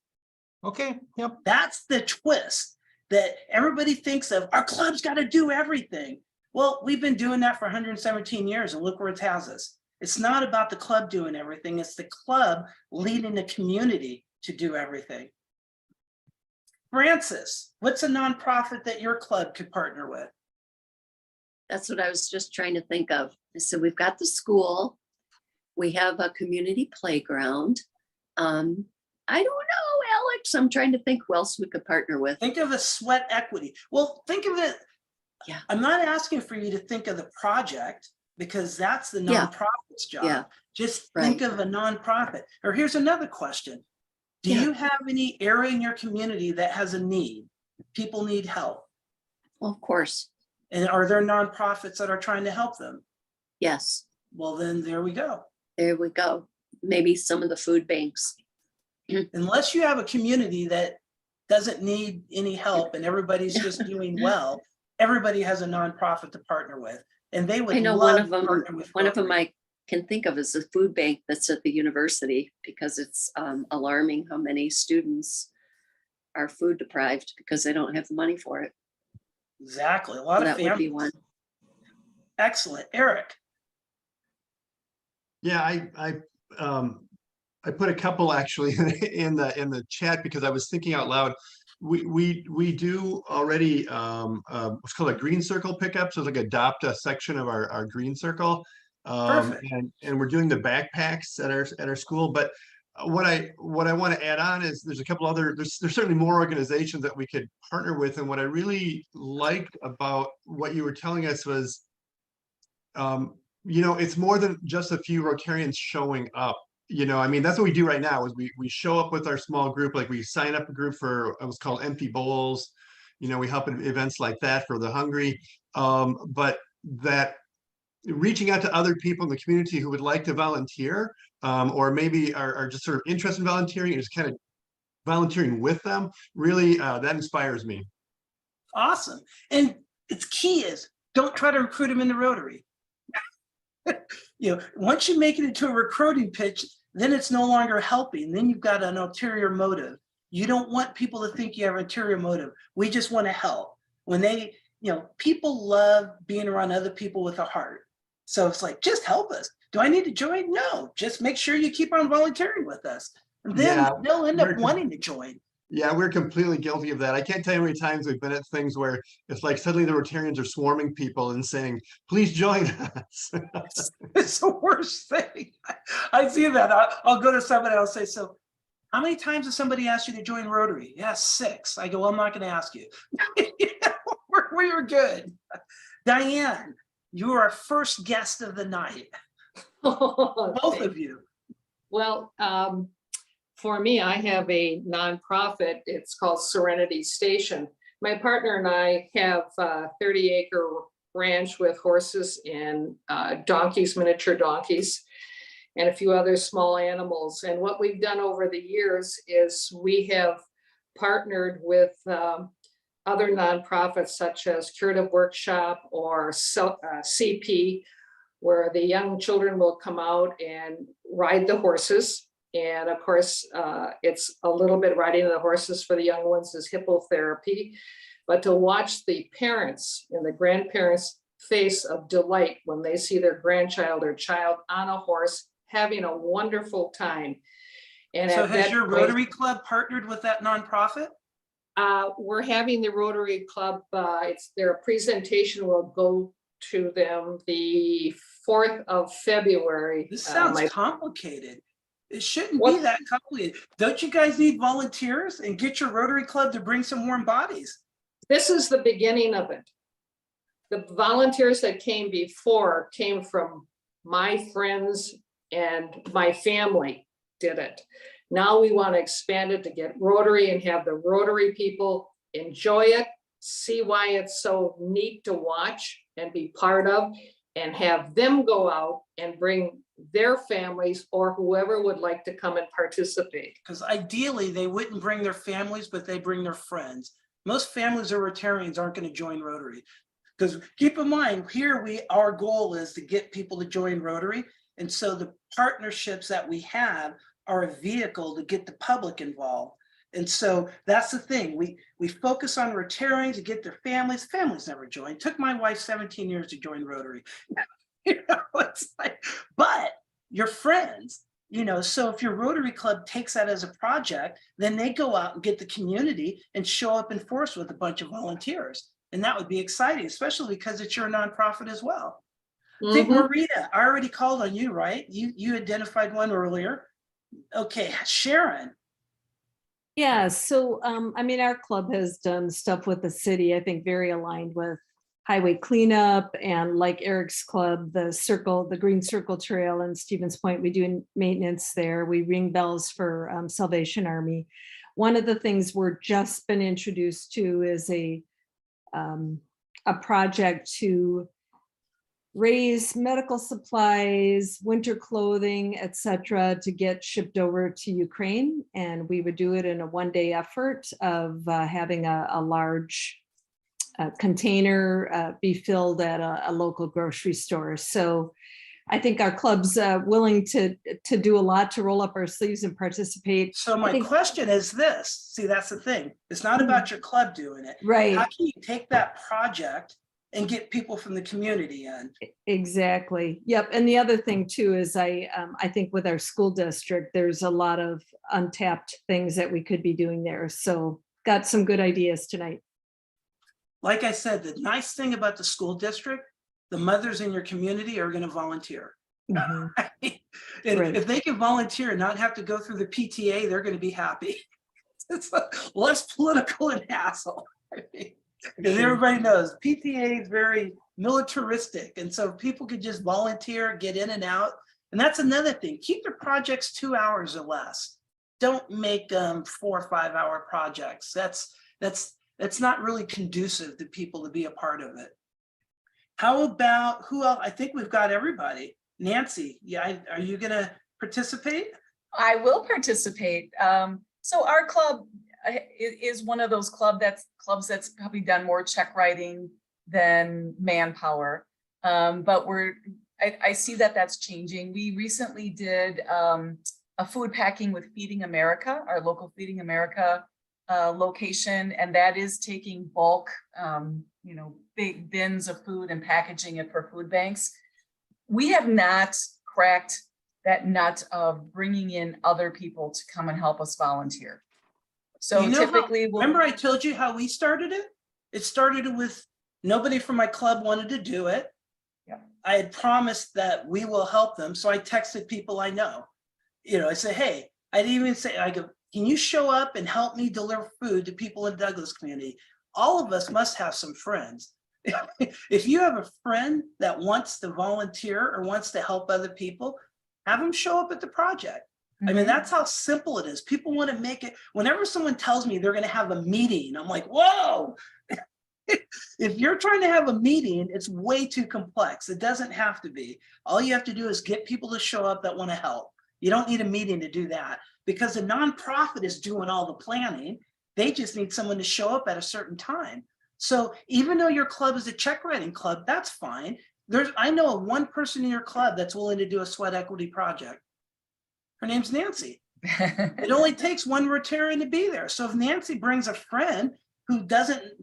Okay, yep. That's the twist that everybody thinks of. Our club's got to do everything. Well, we've been doing that for 117 years and look where it has us. It's not about the club doing everything. It's the club leading the community to do everything. Francis, what's a nonprofit that your club could partner with? That's what I was just trying to think of. So we've got the school. We have a community playground. I don't know, Alex. I'm trying to think who else we could partner with. Think of a sweat equity. Well, think of it. Yeah. I'm not asking for you to think of the project because that's the Yeah. nonprofit's job. Yeah. Just Right. think of a nonprofit. Or here's another question. Do Yeah. you have any area in your community that has a need? People need help. Well, of course. And are there nonprofits that are trying to help them? Yes. Well, then there we go. There we go. Maybe some of the food banks. Unless you have a community that doesn't need any help and everybody's just doing well, everybody has a nonprofit to partner with. And they would I know love one of to them, partner with one of them Rotary. I can think of is a food bank that's at the university, because it's alarming how many students are food deprived because they don't have the money for it. Exactly. A lot So of that would be families. one. Excellent. Eric. Yeah, I put a couple actually in the chat because I was thinking out loud. We do already what's called a green circle pickup. So it's like adopt a section of our green circle. Perfect. And we're doing the backpacks at our school. But what I want to add on is there's a couple other, there's certainly more organizations that we could partner with. And what I really liked about what you were telling us was, it's more than just a few Rotarians showing up. I mean, that's what we do right now is we show up with our small group, like we sign up a group for what's called empty bowls. We help in events like that for the hungry. But that reaching out to other people in the community who would like to volunteer, or maybe are just sort of interested in volunteering and just kind of volunteering with them, really, that inspires me. Awesome. And its key is don't try to recruit them into Rotary. Once you make it into a recruiting pitch, then it's no longer helping. Then you've got an ulterior motive. You don't want people to think you have an ulterior motive. We just want to help. When they, people love being around other people with a heart. So it's like, just help us. Do I need to join? No, just make sure you keep on volunteering with us. And then Yeah, they'll end up wanting to join. Yeah, we're completely guilty of that. I can't tell you how many times we've been at things where it's like suddenly the Rotarians are swarming people and saying, please join us. It's the worst thing. I see that. I'll go to somebody, I'll say, so how many times has somebody asked you to join Rotary? Yeah, 6. I go, well, I'm not going to ask you. We were good. Diane, you are our first guest of the night. Both of you. Well, for me, I have a nonprofit. It's called Serenity Station. My partner and I have a 30-acre ranch with horses and donkeys, miniature donkeys, and a few other small animals. And what we've done over the years is we have partnered with other nonprofits such as Curative Workshop or CP, where the young children will come out and ride the horses. And of course, it's a little bit riding the horses for the young ones is hippotherapy, but to watch the parents and the grandparents face of delight when they see their grandchild or child on a horse having a wonderful time. And So at has that your point, Rotary Club partnered with that nonprofit? we're having the Rotary Club, their presentation will go to them the 4th of February. This sounds My- complicated. It shouldn't be What- that complicated. Don't you guys need volunteers and get your Rotary Club to bring some warm bodies? This is the beginning of it. The volunteers that came before came from my friends and my family did it. Now we want to expand it to get Rotary and have the Rotary people enjoy it, see why it's so neat to watch and be part of, and have them go out and bring their families or whoever would like to come and participate. Because ideally, they wouldn't bring their families, but they bring their friends. Most families or Rotarians aren't going to join Rotary. Because keep in mind, here our goal is to get people to join Rotary. And so the partnerships that we have are a vehicle to get the public involved. And so that's the thing. We focus on Rotarians to get their families. Families never join. Took my wife 17 years to join Rotary. You know, it's like, but your friends, you know, so if your Rotary Club takes that as a project, then they go out and get the community and show up in force with a bunch of volunteers. And that would be exciting, especially because it's your nonprofit as well. I think Marita, I already called on you, right? You identified one earlier. Okay, Sharon. Yeah, so I mean, our club has done stuff with the city, I think very aligned with highway cleanup, and like Eric's club, the Green Circle Trail in Stevens Point, we do maintenance there. We ring bells for Salvation Army. One of the things we're just been introduced to is a project to raise medical supplies, winter clothing, etc., to get shipped over to Ukraine. And we would do it in a one-day effort of having a large container be filled at a local grocery store. So I think our club's willing to do a lot to roll up our sleeves and participate. So my question is this, see, that's the thing. It's not about your club doing it. Right. How can you take that project and get people from the community in? Exactly. Yep. And the other thing too is I think with our school district, there's a lot of untapped things that we could be doing there. So got some good ideas tonight. Like I said, the nice thing about the school district, the mothers in your community are going to volunteer. Mhm. And Right. if they can volunteer and not have to go through the PTA, they're going to be happy. It's less political and hassle. Because everybody knows PTA is very militaristic. And so people could just volunteer, get in and out. And that's another thing. Keep your projects 2 hours or less. Don't make 4 or 5 hour projects. That's not really conducive to people to be a part of it. How about who else? I think we've got everybody. Nancy, yeah, are you going to participate? I will participate. So our club is one of those clubs that's probably done more check writing than manpower. But I see that that's changing. We recently did a food packing with Feeding America, our local Feeding America location, and that is taking bulk, big bins of food and packaging it for food banks. We have not cracked that nut of bringing in other people to come and help us volunteer. So You know typically, remember I told you how we started it? It started with nobody from my club wanted to do it. Yeah. I had promised that we will help them. So I texted people I know. I said, hey, I didn't even say, I go, can you show up and help me deliver food to people in Douglas community? All of us must have some friends. If you have a friend that wants to volunteer or wants to help other people, have them show up at the project. I mean, that's how simple it is. People want to make it. Whenever someone tells me they're going to have a meeting, I'm like, whoa. If you're trying to have a meeting, it's way too complex. It doesn't have to be. All you have to do is get people to show up that want to help. You don't need a meeting to do that because the nonprofit is doing all the planning. They just need someone to show up at a certain time. So even though your club is a check writing club, that's fine. I know of one person in your club that's willing to do a sweat equity project. Her name's Nancy. It only takes one Rotarian to be there. So if Nancy brings a friend who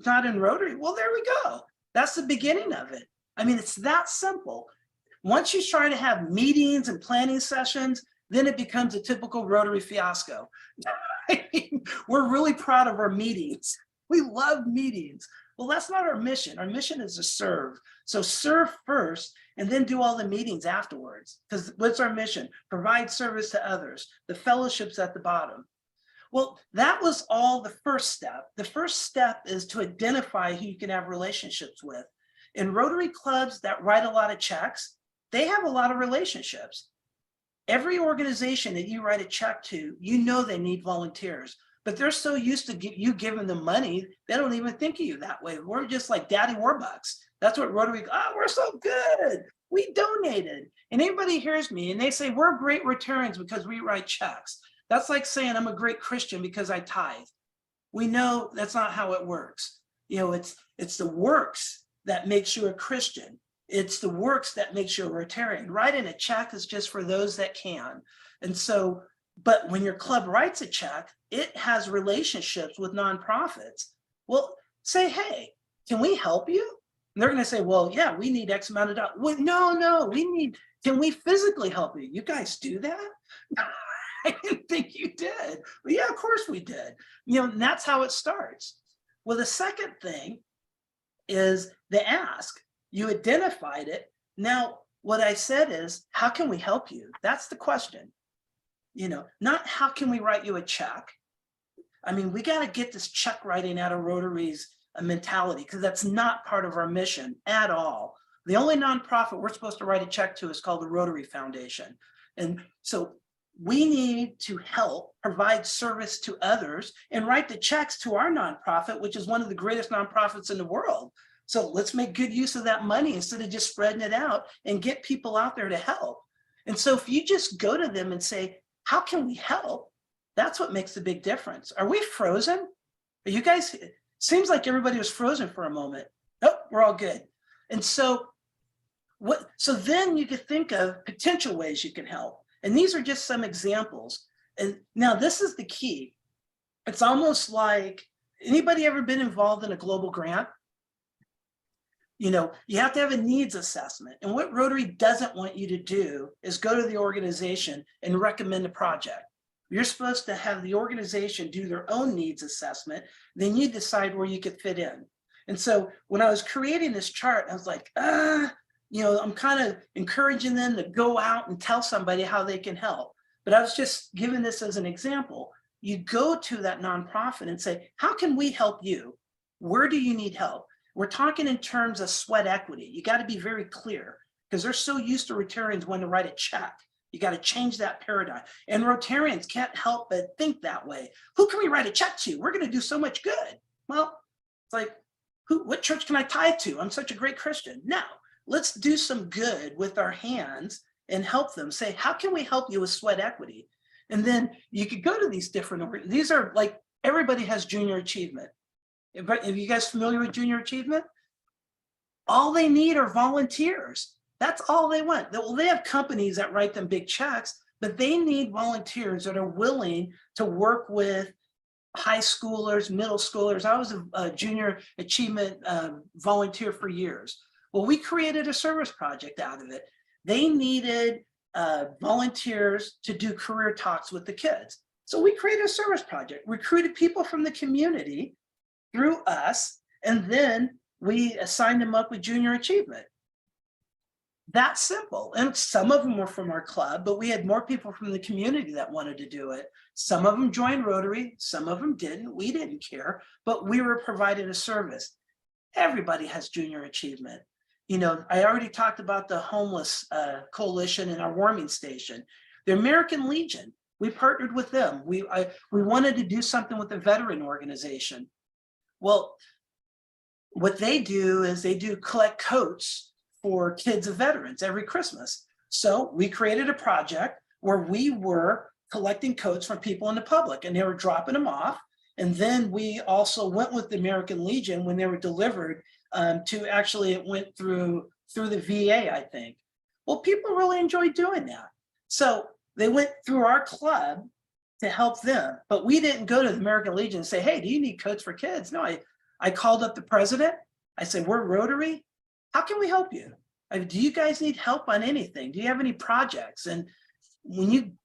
not in Rotary, well, there we go. That's the beginning of it. I mean, it's that simple. Once you try to have meetings and planning sessions, then it becomes a typical Rotary fiasco. I mean, we're really proud of our meetings. We love meetings. Well, that's not our mission. Our mission is to serve. So serve first and then do all the meetings afterwards. Because what's our mission? Provide service to others. The fellowship's at the bottom. Well, that was all the first step. The first step is to identify who you can have relationships with. In Rotary clubs that write a lot of checks, they have a lot of relationships. Every organization that you write a check to, you know they need volunteers, but they're so used to you giving them money, they don't even think of you that way. We're just like Daddy Warbucks. That's what Rotary, oh, we're so good. We donated. And anybody hears me and they say, we're great Rotarians because we write checks. That's like saying I'm a great Christian because I tithe. We know that's not how it works. You know, it's the works that makes you a Christian. It's the works that makes you a Rotarian. Writing a check is just for those that can. And so, but when your club writes a check, it has relationships with nonprofits. Well, say, hey, can we help you? And they're going to say, well, yeah, we need X amount of dollars. Well, no, can we physically help you? You guys do that? I didn't think you did. But yeah, of course we did. You know, and that's how it starts. Well, the second thing is the ask. You identified it. Now, what I said is, how can we help you? That's the question. You know, not how can we write you a check? I mean, we got to get this check writing out of Rotary's mentality, because that's not part of our mission at all. The only nonprofit we're supposed to write a check to is called the Rotary Foundation. And so we need to help provide service to others and write the checks to our nonprofit, which is one of the greatest nonprofits in the world. So let's make good use of that money instead of just spreading it out and get people out there to help. And so if you just go to them and say, how can we help? That's what makes the big difference. Are we frozen? Are you guys, it seems like everybody was frozen for a moment. Oh, we're all good. And so then you could think of potential ways you can help. And these are just some examples. And now this is the key. It's almost like, anybody ever been involved in a global grant? You know, you have to have a needs assessment. And what Rotary doesn't want you to do is go to the organization and recommend a project. You're supposed to have the organization do their own needs assessment. Then you decide where you could fit in. And so when I was creating this chart, I was like, you know, I'm kind of encouraging them to go out and tell somebody how they can help. But I was just giving this as an example. You go to that nonprofit and say, how can we help you? Where do you need help? We're talking in terms of sweat equity. You got to be very clear because they're so used to Rotarians when to write a check. You got to change that paradigm. And Rotarians can't help but think that way. Who can we write a check to? We're going to do so much good. Well, it's like, what church can I tithe to? I'm such a great Christian. No, let's do some good with our hands and help them. Say, how can we help you with sweat equity? And then you could go to these different, these are like, everybody has junior achievement. Are you guys familiar with junior achievement? All they need are volunteers. That's all they want. Well, they have companies that write them big checks, but they need volunteers that are willing to work with high schoolers, middle schoolers. I was a junior achievement volunteer for years. Well, we created a service project out of it. They needed volunteers to do career talks with the kids. So we created a service project, recruited people from the community through us, and then we assigned them up with junior achievement. That's simple. And some of them were from our club, but we had more people from the community that wanted to do it. Some of them joined Rotary, some of them didn't. We didn't care, but we were providing a service. Everybody has junior achievement. You know, I already talked about the homeless coalition and our warming station. The American Legion, we partnered with them. We wanted to do something with the veteran organization. Well, what they do is they do collect coats for kids of veterans every Christmas. So we created a project where we were collecting coats from people in the public and they were dropping them off. And then we also went with the American Legion when they were delivered to actually, it went through the VA, I think. Well, people really enjoyed doing that. So they went through our club to help them, but we didn't go to the American Legion and say, hey, do you need coats for kids? No, I called up the president. I said, we're Rotary. how can we help you? Do you guys need help on anything? Do you have any projects? And when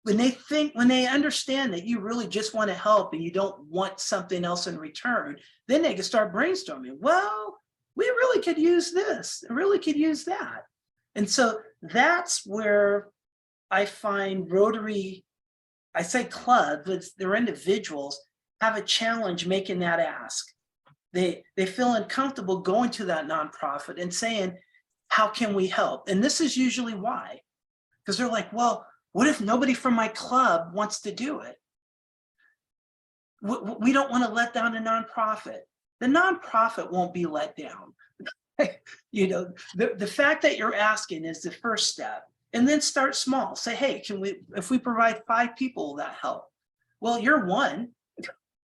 they understand that you really just want to help and you don't want something else in return, then they can start brainstorming. Well, we really could use this, really could use that. And so that's where I find Rotary, I say club, but they're individuals, have a challenge making that ask. They feel uncomfortable going to that nonprofit and saying, how can we help? And this is usually why, because they're like, well, what if nobody from my club wants to do it? We don't want to let down a nonprofit. The nonprofit won't be let down. You know, the fact that you're asking is the first step. And then start small. Say, hey, if we provide 5 people, will that help? Well, you're one.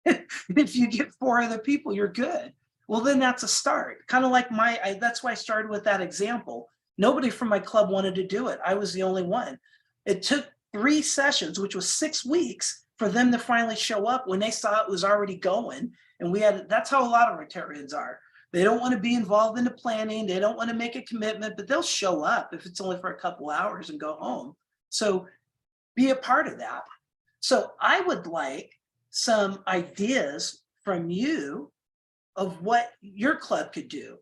If you get 4 other people, you're good. Well, then that's a start. Kind of like that's why I started with that example. Nobody from my club wanted to do it. I was the only one. It took 3 sessions, which was 6 weeks, for them to finally show up when they saw it was already going. And that's how a lot of Rotarians are. They don't want to be involved in the planning. They don't want to make a commitment, but they'll show up if it's only for a couple hours and go home. So be a part of that. So I would like some ideas from you of what your club could do.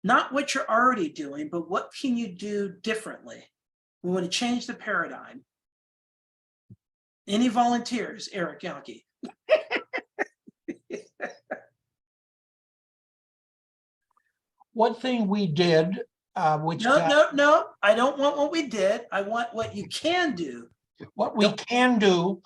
Not what you're already doing, but what can you do differently? We want to change the paradigm. Any volunteers, Eric Yonke? One thing we did, which No, I don't want what we did. I want what you can do. what we can do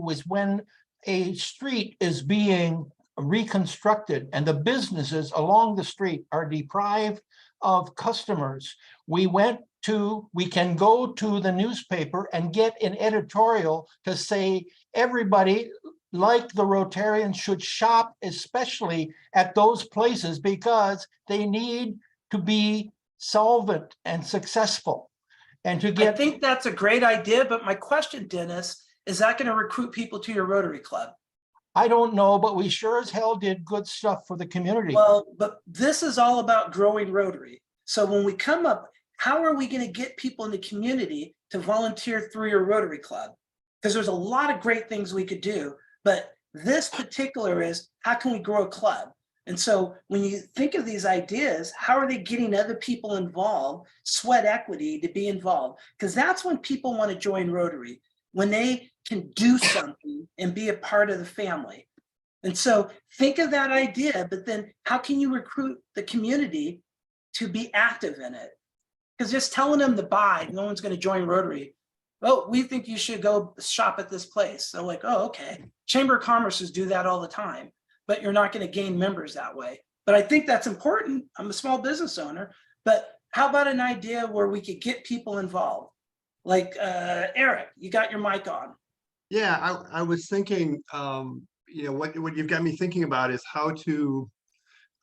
is when a street is being reconstructed and the businesses along the street are deprived of customers, we can go to the newspaper and get an editorial to say everybody, like the Rotarians, should shop especially at those places because they need to be solvent and successful. And to get, I think that's a great idea, but my question, Dennis, is that going to recruit people to your Rotary Club? I don't know, but we sure as hell did good stuff for the community. Well, but this is all about growing Rotary. So when we come up, how are we going to get people in the community to volunteer through your Rotary Club? Because there's a lot of great things we could do, but this particular is, how can we grow a club? And so when you think of these ideas, how are they getting other people involved, sweat equity to be involved? Because that's when people want to join Rotary, when they can do something and be a part of the family. And so think of that idea, but then how can you recruit the community to be active in it? Because just telling them to buy, no one's going to join Rotary. Oh, we think you should go shop at this place. So like, oh, okay. Chamber of Commerce's do that all the time, but you're not going to gain members that way. But I think that's important. I'm a small business owner, but how about an idea where we could get people involved? Like Eric, you got your mic on. Yeah, I was thinking, you know, what you've got me thinking about is how to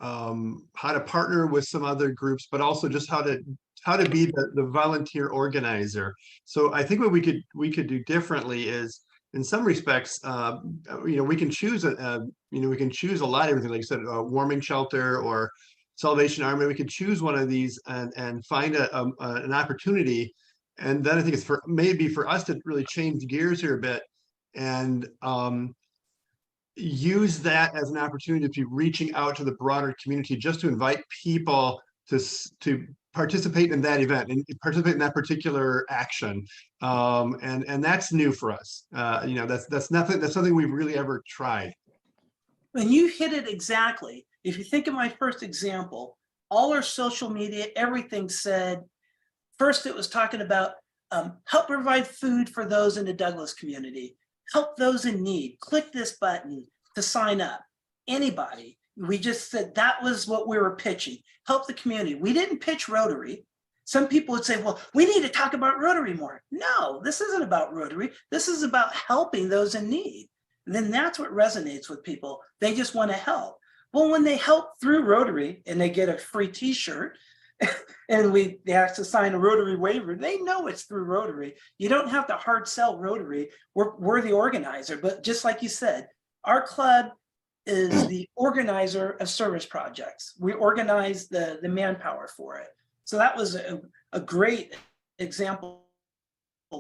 partner with some other groups, but also just how to be the volunteer organizer. So I think what we could do differently is, in some respects, you know, we can choose we can choose a lot of everything, like you said, a warming shelter or Salvation Army. We could choose one of these and find an opportunity. And then I think it's maybe for us to really change gears here a bit and use that as an opportunity to be reaching out to the broader community, just to invite people to participate in that event and participate in that particular action. And that's new for us. You know, that's something we've really ever tried. And you hit it exactly. If you think of my first example, all our social media, everything said, first it was talking about help provide food for those in the Douglas community, help those in need, click this button to sign up. Anybody. We just said that was what we were pitching, help the community. We didn't pitch Rotary. Some people would say, well, we need to talk about Rotary more. No, this isn't about Rotary. This is about helping those in need. And then that's what resonates with people. They just want to help. Well, when they help through Rotary and they get a free t-shirt and they have to sign a Rotary waiver, they know it's through Rotary. You don't have to hard sell Rotary. We're the organizer, but just like you said, our club is the organizer of service projects. We organize the manpower for it. So that was a great example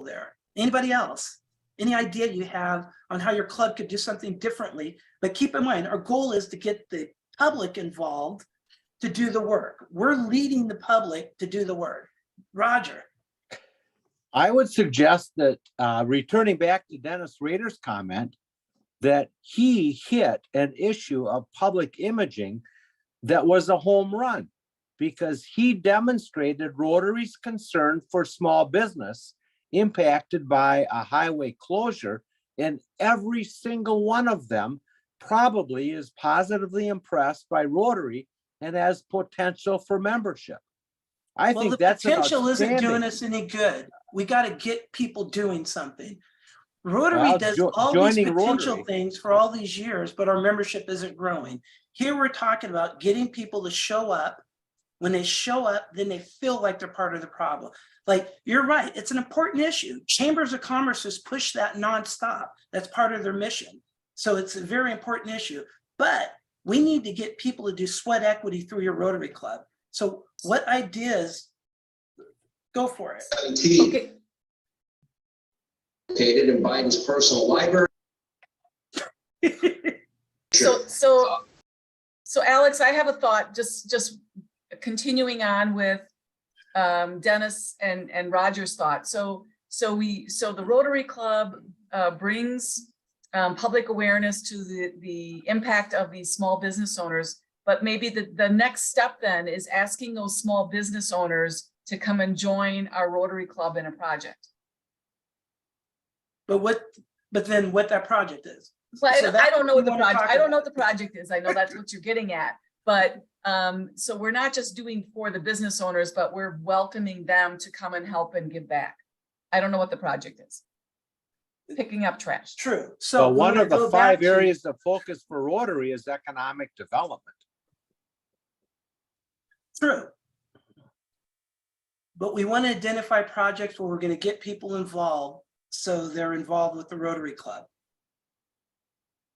there. Anybody else? Any idea you have on how your club could do something differently? But keep in mind, our goal is to get the public involved to do the work. We're leading the public to do the work. Roger. I would suggest that, returning back to Dennis Rader's comment, that he hit an issue of public imaging that was a home run, because he demonstrated Rotary's concern for small business impacted by a highway closure, and every single one of them probably is positively impressed by Rotary and has potential for membership. I Well, think the that's an potential isn't doing outstanding- us any good. We got to get people doing something. Rotary Well, does all these joining potential Rotary. things for all these years, but our membership isn't growing. Here we're talking about getting people to show up. When they show up, then they feel like they're part of the problem. Like, you're right, it's an important issue. Chambers of Commerce has pushed that nonstop. That's part of their mission. So it's a very important issue. But we need to get people to do sweat equity through your Rotary Club. So what ideas? Go for it. 17, Okay, located in Biden's personal library. so Alex, I have a thought, just continuing on with Dennis and Roger's thought. So the Rotary Club brings public awareness to the impact of these small business owners, but maybe the next step then is asking those small business owners to come and join our Rotary Club in a project. But then what that project is. Well, So that's I don't know what the we wanna project, talk I don't know about. what the project is. I know that's what you're getting at. But so we're not just doing for the business owners, but we're welcoming them to come and help and give back. I don't know what the project is. Picking up trash. True. So we One wanna of the go back 5 to- areas of focus for Rotary is economic development. True. But we want to identify projects where we're going to get people involved, so they're involved with the Rotary Club.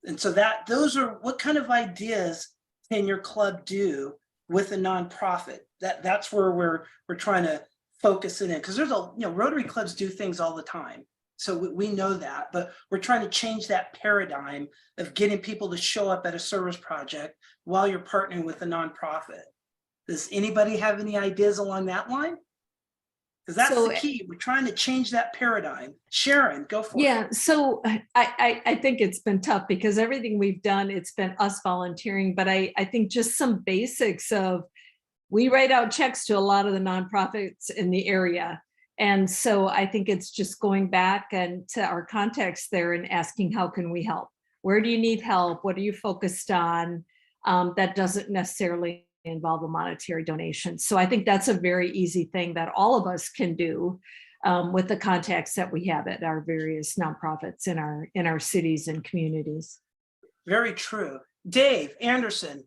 And so those are, what kind of ideas can your club do with a nonprofit? That's where we're trying to focus it in, because there's Rotary clubs do things all the time. So we know that, but we're trying to change that paradigm of getting people to show up at a service project while you're partnering with a nonprofit. Does anybody have any ideas along that line? Because that's So- the key. We're trying to change that paradigm. Sharon, go for it. Yeah, so I think it's been tough because everything we've done, it's been us volunteering, but I think just some basics of, we write out checks to a lot of the nonprofits in the area. And so I think it's just going back and to our contacts there and asking, how can we help? Where do you need help? What are you focused on? That doesn't necessarily involve a monetary donation. So I think that's a very easy thing that all of us can do with the contacts that we have at our various nonprofits in our cities and communities. Very true. Dave Anderson,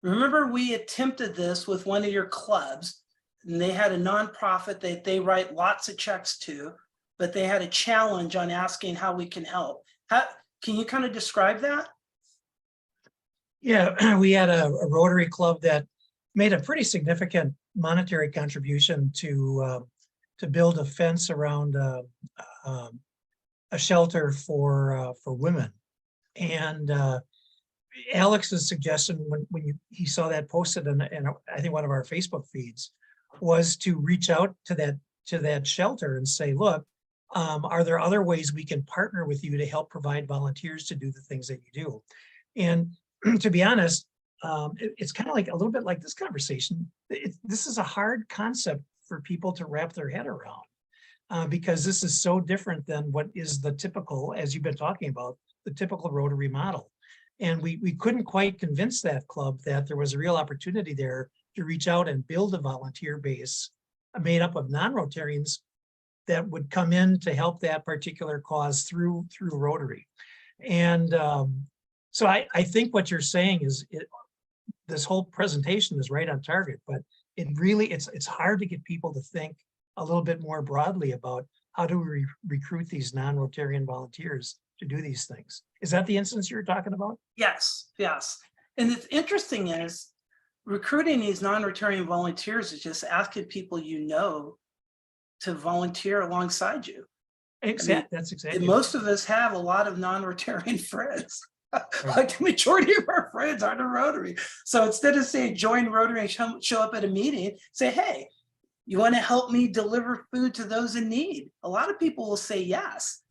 remember we attempted this with one of your clubs, and they had a nonprofit that they write lots of checks to, but they had a challenge on asking how we can help. Can you kind of describe that? Yeah, we had a Rotary Club that made a pretty significant monetary contribution to build a fence around a shelter for women. And Alex's suggestion when he saw that posted in I think one of our Facebook feeds was to reach out to that shelter and say, look, are there other ways we can partner with you to help provide volunteers to do the things that you do? And to be honest, it's kind of like a little bit like this conversation. This is a hard concept for people to wrap their head around because this is so different than what is the typical, as you've been talking about, the typical Rotary model. And we couldn't quite convince that club that there was a real opportunity there to reach out and build a volunteer base made up of non-Rotarians that would come in to help that particular cause through Rotary. And so I think what you're saying is this whole presentation is right on target, but it's hard to get people to think a little bit more broadly about how do we recruit these non-Rotarian volunteers to do these things. Is that the instance you're talking about? Yes, yes. And it's interesting is recruiting these non-Rotarian volunteers is just asking people you know to volunteer alongside you. Exactly. That's And exactly. most of us have a lot of non-Rotarian friends. Like the majority of our friends aren't a Rotary. So instead of saying join Rotary and show up at a meeting, say, hey, you want to help me deliver food to those in need? A lot of people will say yes.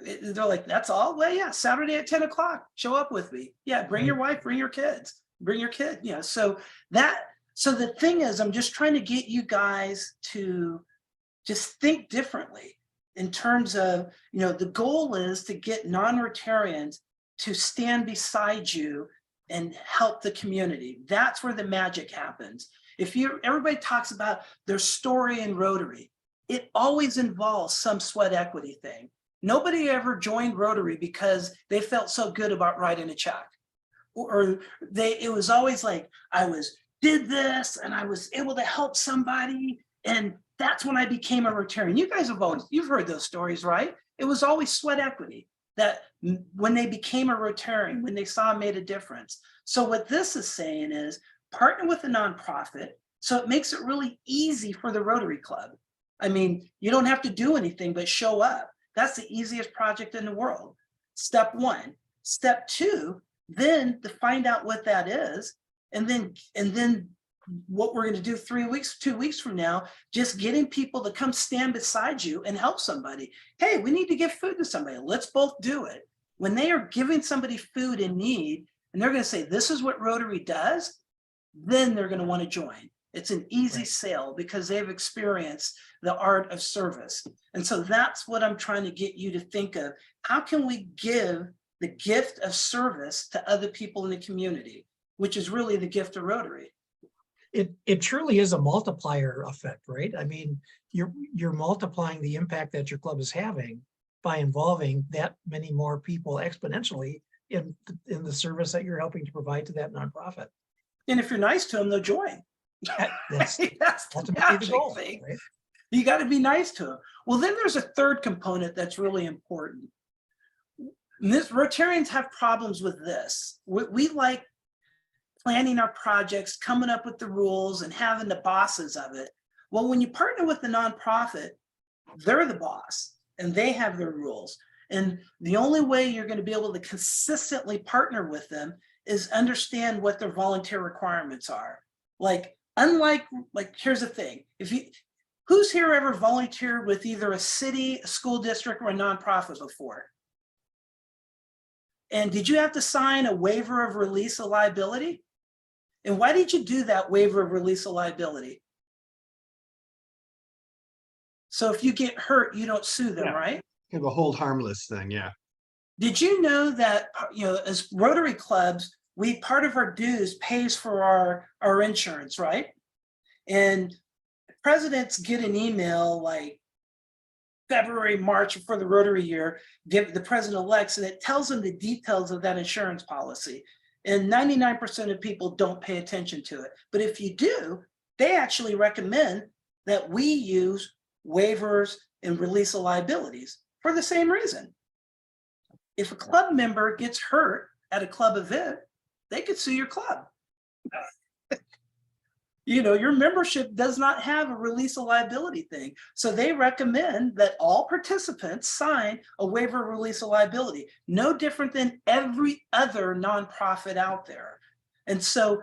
They're like, that's all? Well, yeah, Saturday at 10 o'clock, show up with me. Yeah, bring your wife, bring your kids, bring your kid. Yeah, so the thing is, I'm just trying to get you guys to just think differently in terms of, the goal is to get non-Rotarians to stand beside you and help the community. That's where the magic happens. Everybody talks about their story in Rotary, it always involves some sweat equity thing. Nobody ever joined Rotary because they felt so good about writing a check. Or it was always like, did this and I was able to help somebody. And that's when I became a Rotarian. You guys you've heard those stories, right? It was always sweat equity that when they became a Rotarian, when they saw it made a difference. So what this is saying is partner with a nonprofit. So it makes it really easy for the Rotary Club. I mean, you don't have to do anything but show up. That's the easiest project in the world. Step one. Step two, then to find out what that is. And then what we're going to do 2 weeks from now, just getting people to come stand beside you and help somebody. Hey, we need to give food to somebody. Let's both do it. When they are giving somebody food in need, and they're going to say, this is what Rotary does, then they're going to want to join. It's an easy sale because they've experienced the art of service. And so that's what I'm trying to get you to think of. How can we give the gift of service to other people in the community, which is really the gift of Rotary? It truly is a multiplier effect, right? I mean, you're multiplying the impact that your club is having by involving that many more people exponentially in the service that you're helping to provide to that nonprofit. And if you're nice to them, they'll join. That's the magic goal, thing. right? You got to be nice to them. Well, then there's a third component that's really important. Rotarians have problems with this. We like planning our projects, coming up with the rules and having the bosses of it. Well, when you partner with the nonprofit, they're the boss and they have their rules. And the only way you're going to be able to consistently partner with them is understand what their volunteer requirements are. Here's the thing. Who's here ever volunteered with either a city, a school district, or a nonprofit before? And did you have to sign a waiver of release of liability? And why did you do that waiver of release of liability? So if you get hurt, you don't sue them, right? Kind of a hold harmless thing, yeah. Did you know that, as Rotary clubs, part of our dues pays for our insurance, right? And presidents get an email like February, March for the Rotary year, give the president-elects, and it tells them the details of that insurance policy. And 99% of people don't pay attention to it. But if you do, they actually recommend that we use waivers and release of liabilities for the same reason. If a club member gets hurt at a club event, they could sue your club. Your membership does not have a release of liability thing. So they recommend that all participants sign a waiver of release of liability, no different than every other nonprofit out there. And so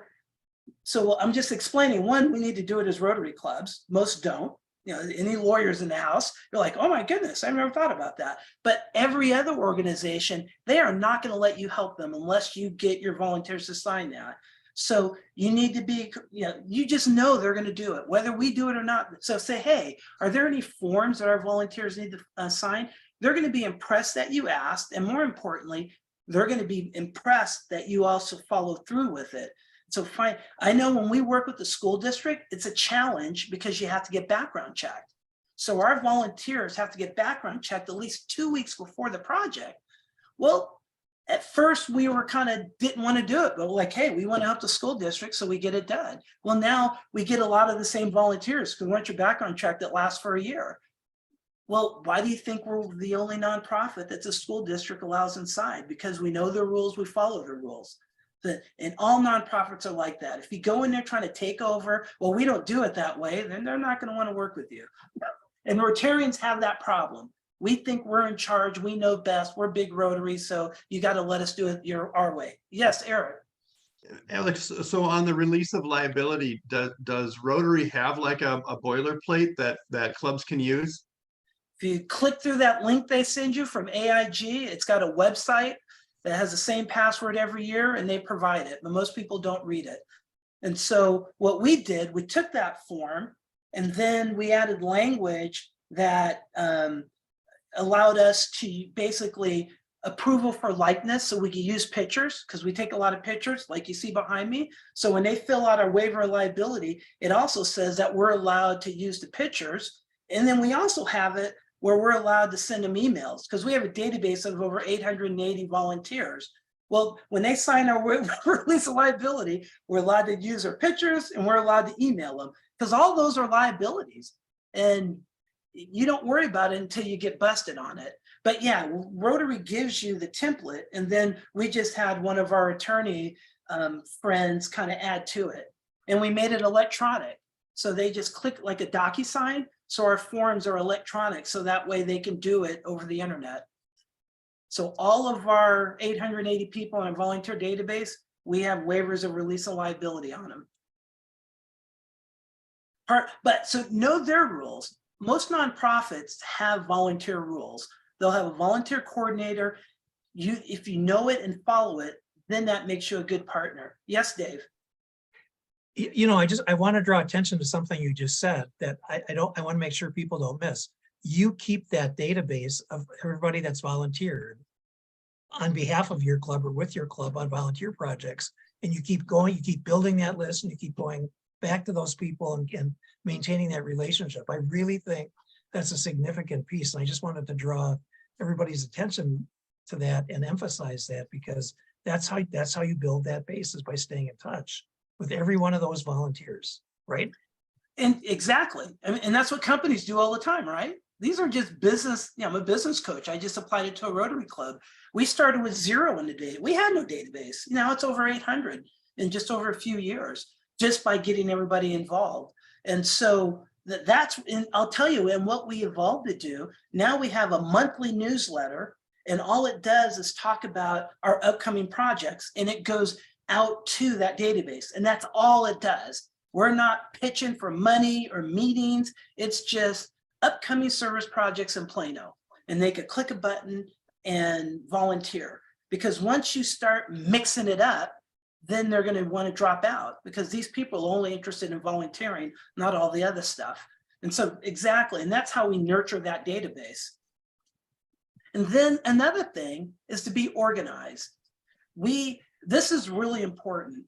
I'm just explaining, one, we need to do it as Rotary clubs. Most don't. Any lawyers in the house, you're like, oh my goodness, I never thought about that. But every other organization, they are not going to let you help them unless you get your volunteers to sign that. So you need to be, you just know they're going to do it, whether we do it or not. So say, hey, are there any forms that our volunteers need to sign? They're going to be impressed that you asked. And more importantly, they're going to be impressed that you also follow through with it. So fine. I know when we work with the school district, it's a challenge because you have to get background checked. So our volunteers have to get background checked at least 2 weeks before the project. Well, at first we were didn't want to do it, but like, hey, we want to help the school district, so we get it done. Well, now we get a lot of the same volunteers because once your background check, that lasts for a year. Well, why do you think we're the only nonprofit that's a school district allows inside? Because we know the rules, we follow the rules. And all nonprofits are like that. If you go in there trying to take over, well, we don't do it that way, then they're not going to want to work with you. And Rotarians have that problem. We think we're in charge, we know best, we're big Rotary, so you got to let us do it our way. Yes, Eric. Alex, so on the release of liability, does Rotary have like a boilerplate that clubs can use? If you click through that link they send you from AIG, it's got a website that has the same password every year and they provide it, but most people don't read it. And so what we did, we took that form and then we added language that allowed us to basically approval for likeness, so we can use pictures because we take a lot of pictures like you see behind me. So when they fill out our waiver of liability, it also says that we're allowed to use the pictures. And then we also have it where we're allowed to send them emails because we have a database of over 880 volunteers. Well, when they sign our release of liability, we're allowed to use their pictures and we're allowed to email them because all those are liabilities. And you don't worry about it until you get busted on it. But yeah, Rotary gives you the template, and then we just had one of our attorney friends kind of add to it. And we made it electronic. So they just click like a DocuSign. So our forms are electronic, so that way they can do it over the internet. So all of our 880 people in our volunteer database, we have waivers of release of liability on them. But so know their rules. Most nonprofits have volunteer rules. They'll have a volunteer coordinator. If you know it and follow it, then that makes you a good partner. Yes, Dave. You know, I want to draw attention to something you just said that I want to make sure people don't miss. You keep that database of everybody that's volunteered on behalf of your club or with your club on volunteer projects. And you keep going, you keep building that list and you keep going back to those people and maintaining that relationship. I really think that's a significant piece. And I just wanted to draw everybody's attention to that and emphasize that, because that's how you build that base, is by staying in touch with every one of those volunteers, right? And exactly. And that's what companies do all the time, right? These are just business. I'm a business coach. I just applied it to a Rotary club. We started with 0 in the day. We had no database. Now it's over 800 in just over a few years, just by getting everybody involved. And so that's, and I'll tell you, and what we evolved to do, now we have a monthly newsletter, and all it does is talk about our upcoming projects, and it goes out to that database. And that's all it does. We're not pitching for money or meetings. It's just upcoming service projects in Plano. And they could click a button and volunteer. Because once you start mixing it up, then they're going to want to drop out, because these people are only interested in volunteering, not all the other stuff. And so exactly, and that's how we nurture that database. And then another thing is to be organized. This is really important.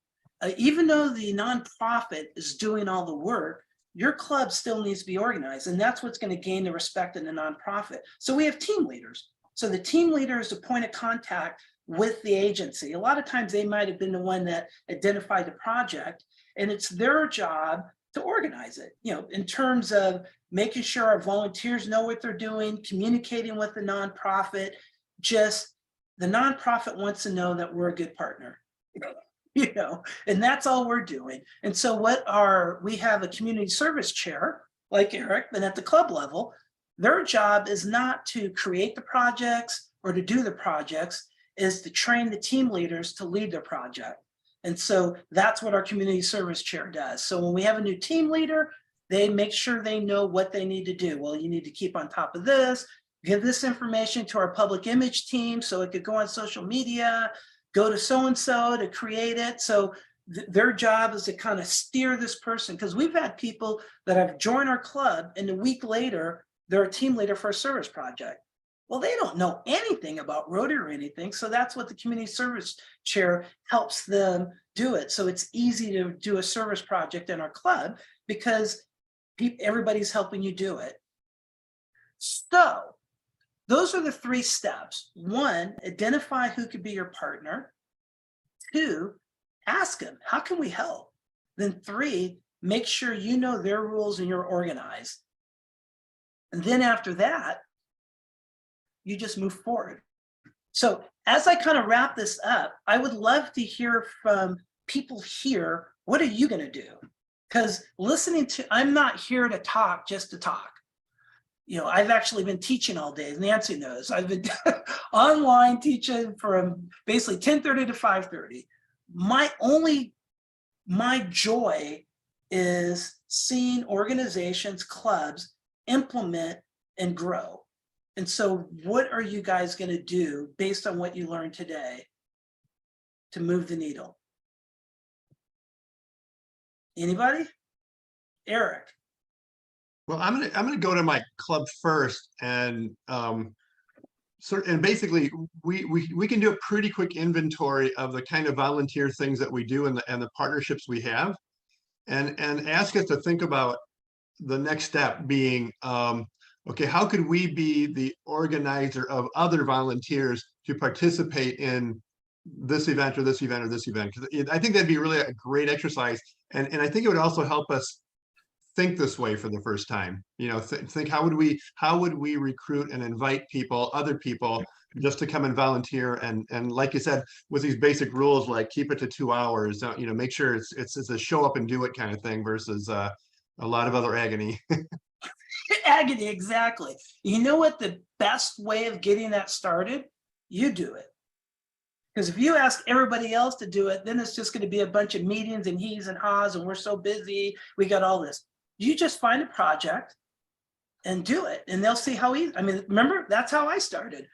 Even though the nonprofit is doing all the work, your club still needs to be organized, and that's what's going to gain the respect in the nonprofit. So we have team leaders. So the team leader is the point of contact with the agency. A lot of times they might have been the one that identified the project, and it's their job to organize it, in terms of making sure our volunteers know what they're doing, communicating with the nonprofit. Just the nonprofit wants to know that we're a good partner, and that's all we're doing. And so we have a community service chair like Eric, but at the club level, their job is not to create the projects or to do the projects, is to train the team leaders to lead their project. And so that's what our community service chair does. So when we have a new team leader, they make sure they know what they need to do. Well, you need to keep on top of this, give this information to our public image team so it could go on social media, go to so-and-so to create it. So their job is to kind of steer this person, because we've had people that have joined our club and a week later, they're a team leader for a service project. Well, they don't know anything about Rotary or anything. So that's what the community service chair helps them do it. So it's easy to do a service project in our club because everybody's helping you do it. So those are the 3 steps. 1, identify who could be your partner. 2, ask them, how can we help? Then 3, make sure you know their rules and you're organized. And then after that, you just move forward. So as I kind of wrap this up, I would love to hear from people here. What are you going to do? Because I'm not here to talk just to talk. You know, I've actually been teaching all day. Nancy knows. I've been online teaching from basically 10:30 to 5:30. My joy is seeing organizations, clubs implement and grow. And so what are you guys going to do based on what you learned today to move the needle? Anybody? Eric. Well, I'm gonna go to my club first, and basically we can do a pretty quick inventory of the kind of volunteer things that we do and the partnerships we have, and ask us to think about the next step being, okay, how could we be the organizer of other volunteers to participate in this event or this event or this event? Because I think that'd be really a great exercise, and I think it would also help us think this way for the first time. You know, think how would we recruit and invite people, other people, just to come and volunteer, and like you said, with these basic rules like keep it to 2 hours, you know, make sure it's a show up and do it kind of thing versus a lot of other agony. Agony, exactly. You know what the best way of getting that started? You do it. Because if you ask everybody else to do it, then it's just going to be a bunch of meetings and he's and ha's and we're so busy, we got all this. You just find a project and do it, and they'll see how easy. I mean, remember, that's how I started.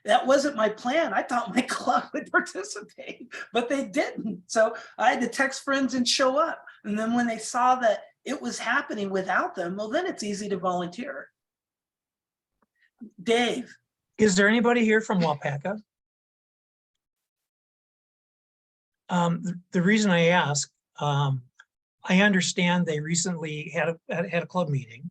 That wasn't my plan. I thought my club would participate, but they didn't. So I had to text friends and show up. And then when they saw that it was happening without them, well, then it's easy to volunteer. Dave. Is there anybody here from Wapaka? The reason I ask, I understand they recently had a club meeting.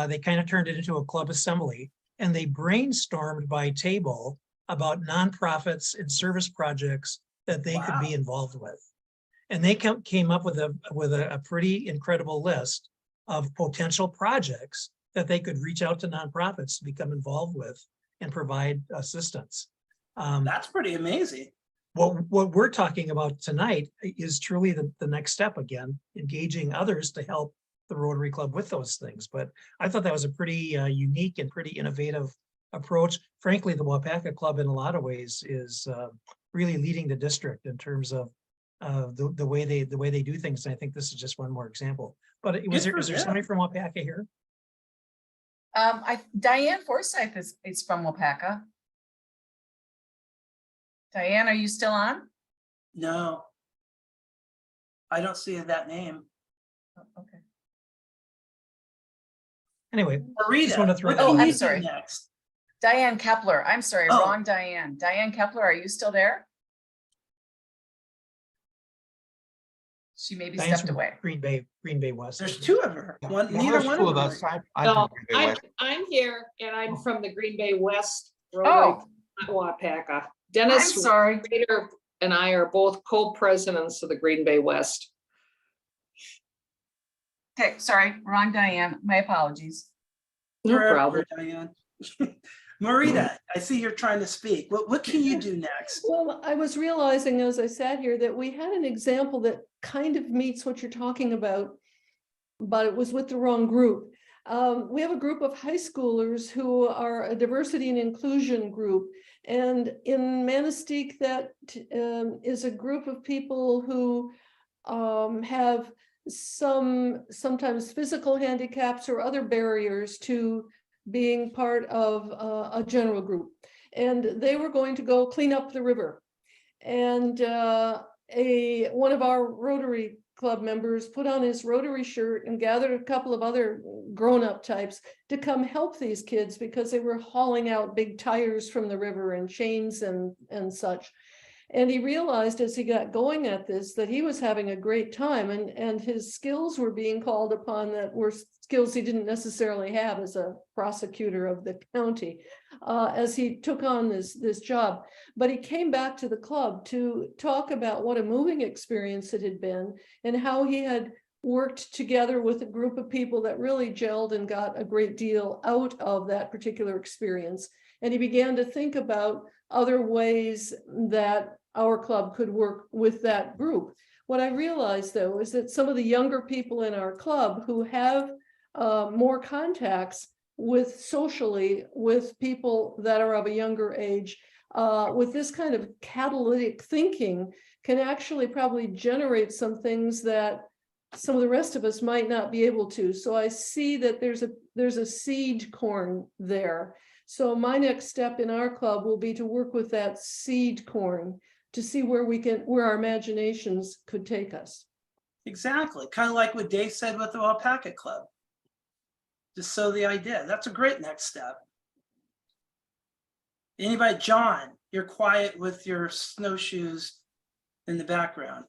They kind of turned it into a club assembly, and they brainstormed by table about nonprofits and service projects that they could be involved with. And they came up with a pretty incredible list of potential projects that they could reach out to nonprofits to become involved with and provide assistance. That's pretty amazing. What we're talking about tonight is truly the next step, again, engaging others to help the Rotary Club with those things. But I thought that was a pretty unique and pretty innovative approach. Frankly, the Wapaka Club in a lot of ways is really leading the district in terms of the way they do things. And I think this is just one more example. But is there somebody from Wapaka here? Diane Forsyth is from Wapaka. Diane, are you still on? No, I don't see that name. Oh, okay. Anyway, Marita, just want to throw Oh, that I'm out. sorry. Next. Diane Kepler. I'm sorry, Oh. wrong Diane. Diane Kepler, are you still there? She maybe Diane's stepped from away. Green Bay West. There's two of her. Yeah, Neither there's one two of them. us. I'm No, from Green Bay West. I'm here and I'm from the Green Bay West Oh, Rotary, Wapaka. I'm Dennis sorry. Rader and I are both co-presidents of the Green Bay West. Okay, sorry, wrong Diane. My apologies. No Forever, problem. Diane. Marita, I see you're trying to speak. What can you do next? Well, I was realizing as I sat here that we had an example that kind of meets what you're talking about, but it was with the wrong group. We have a group of high schoolers who are a diversity and inclusion group. And in Manistee, that is a group of people who have sometimes physical handicaps or other barriers to being part of a general group. And they were going to go clean up the river. And one of our Rotary Club members put on his Rotary shirt and gathered a couple of other grown-up types to come help these kids because they were hauling out big tires from the river and chains and such. And he realized as he got going at this that he was having a great time, and his skills were being called upon that were skills he didn't necessarily have as a prosecutor of the county as he took on this job. But he came back to the club to talk about what a moving experience it had been and how he had worked together with a group of people that really gelled and got a great deal out of that particular experience. And he began to think about other ways that our club could work with that group. What I realized, though, is that some of the younger people in our club who have more contacts with socially with people that are of a younger age, with this kind of catalytic thinking, can actually probably generate some things that some of the rest of us might not be able to. So I see that there's a seed corn there. So my next step in our club will be to work with that seed corn to see where our imaginations could take us. Exactly. Kind of like what Dave said with the Alpaca Club. Just sow the idea. That's a great next step. Anybody? John, you're quiet with your snowshoes in the background.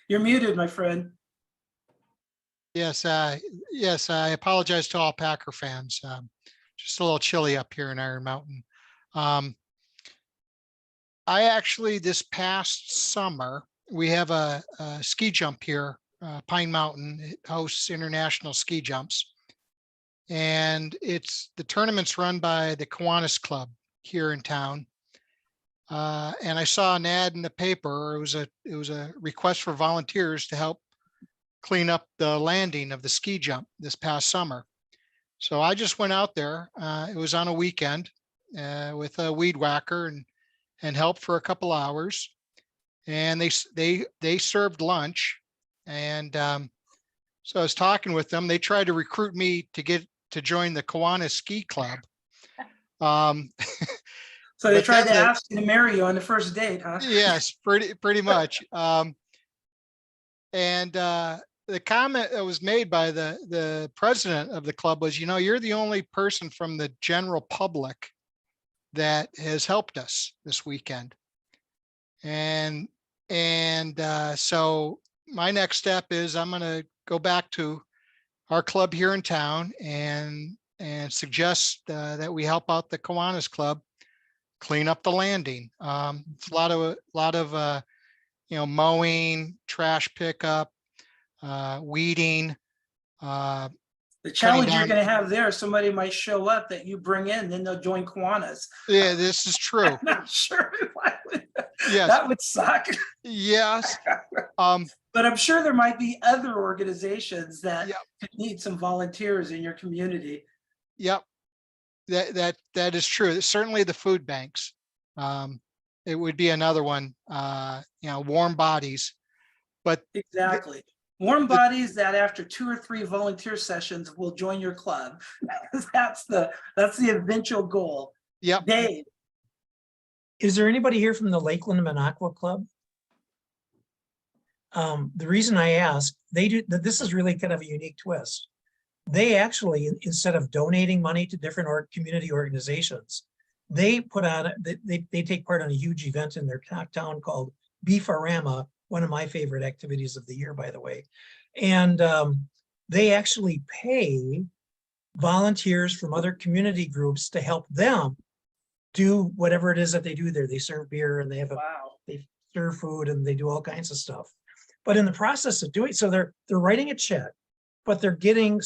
You're muted, my friend. Yes, I apologize to all Packer fans. Just a little chilly up here in Iron Mountain. I actually, this past summer, we have a ski jump here, Pine Mountain. It hosts international ski jumps. And the tournament's run by the Kiwanis Club here in town. And I saw an ad in the paper. It was a request for volunteers to help clean up the landing of the ski jump this past summer. So I just went out there. It was on a weekend with a weed whacker and helped for a couple hours. And they served lunch. And so I was talking with them. They tried to recruit me to join the Kiwanis Ski Club. So they tried to ask you to marry you on the first date, huh? Yes, pretty much. And the comment that was made by the president of the club was, you're the only person from the general public that has helped us this weekend. And so my next step is I'm going to go back to our club here in town and suggest that we help out the Kiwanis Club clean up the landing. It's a lot of mowing, trash pickup, weeding. The challenge you're going to have there, somebody might show up that you bring in, then they'll join Kiwanis. Yeah, this is true. I'm not sure Yes. That would suck. Yes. But I'm sure there might be other organizations that Yep. could need some volunteers in your community. Yep. That is true. Certainly the food banks. It would be another one, warm bodies. But Exactly. Warm bodies that after 2 or 3 volunteer sessions will join your club. That's the eventual goal. Yep. Dave. Is there anybody here from the Lakeland Minocqua Club? The reason I ask, this is really kind of a unique twist. They actually, instead of donating money to different community organizations, they put on, they take part in a huge event in their town called Beefarama, one of my favorite activities of the year, by the way. And they actually pay volunteers from other community groups to help them do whatever it is that they do there. They serve beer and they serve food and they do all kinds of stuff. But in the process of doing so, they're writing a check, but they're getting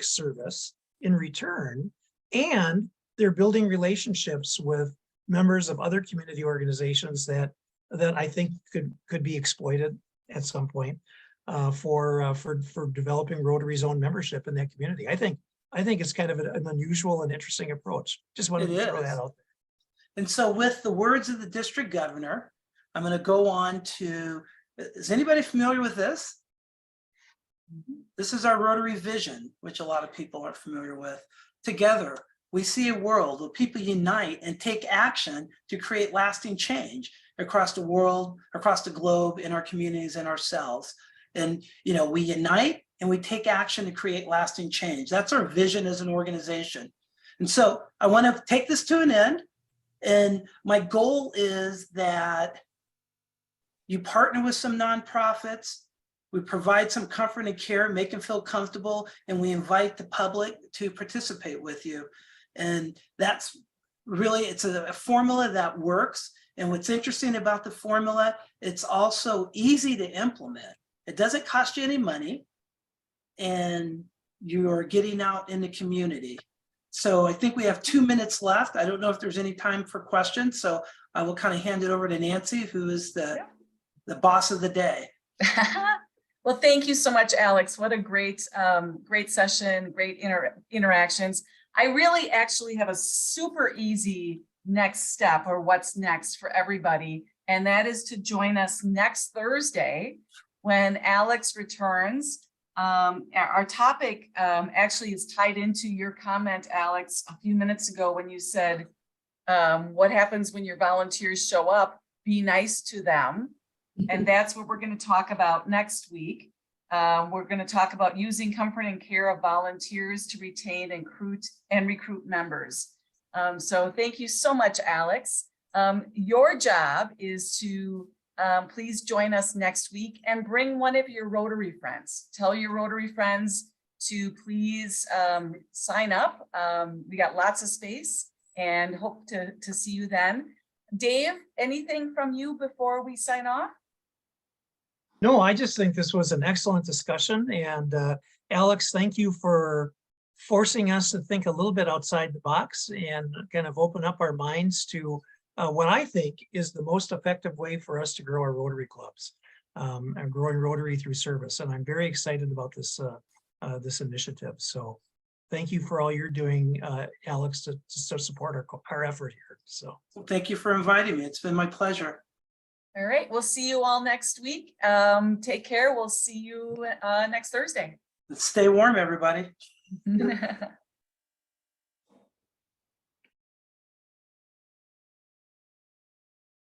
service in return, and they're building relationships with members of other community organizations that I think could be exploited at some point for developing Rotary's own membership in that community. I think it's kind of an unusual and interesting approach. Just wanted to throw that out there. And so with the words of the district governor, I'm going to go on to, is anybody familiar with this? This is our Rotary vision, which a lot of people aren't familiar with. Together, we see a world where people unite and take action to create lasting change across the world, across the globe, in our communities and ourselves. And, we unite and we take action to create lasting change. That's our vision as an organization. And so I want to take this to an end. And my goal is that you partner with some nonprofits, we provide some comfort and care, make them feel comfortable, and we invite the public to participate with you. And that's really, it's a formula that works. And what's interesting about the formula, it's also easy to implement. It doesn't cost you any money. And you're getting out in the community. So I think we have 2 minutes left. I don't know if there's any time for questions, so I will kind of hand it over to Nancy, who is the boss of the day. Well, thank you so much, Alex. What a great, great session, great interactions. I really actually have a super easy next step, or what's next for everybody. And that is to join us next Thursday when Alex returns. Our topic actually is tied into your comment, Alex, a few minutes ago when you said, what happens when your volunteers show up? Be nice to them. And that's what we're going to talk about next week. We're going to talk about using comfort and care of volunteers to retain and recruit members. So thank you so much, Alex. Your job is to please join us next week and bring one of your Rotary friends. Tell your Rotary friends to please sign up. We got lots of space and hope to see you then. Dave, anything from you before we sign off? No, I just think this was an excellent discussion, and Alex, thank you for forcing us to think a little bit outside the box and kind of open up our minds to what I think is the most effective way for us to grow our Rotary clubs and growing Rotary through service. And I'm very excited about this this initiative. So thank you for all you're doing, Alex, to support our effort here. So Thank you for inviting me. It's been my pleasure. All right, we'll see you all next week. Take care. We'll see you next Thursday. Stay warm, everybody.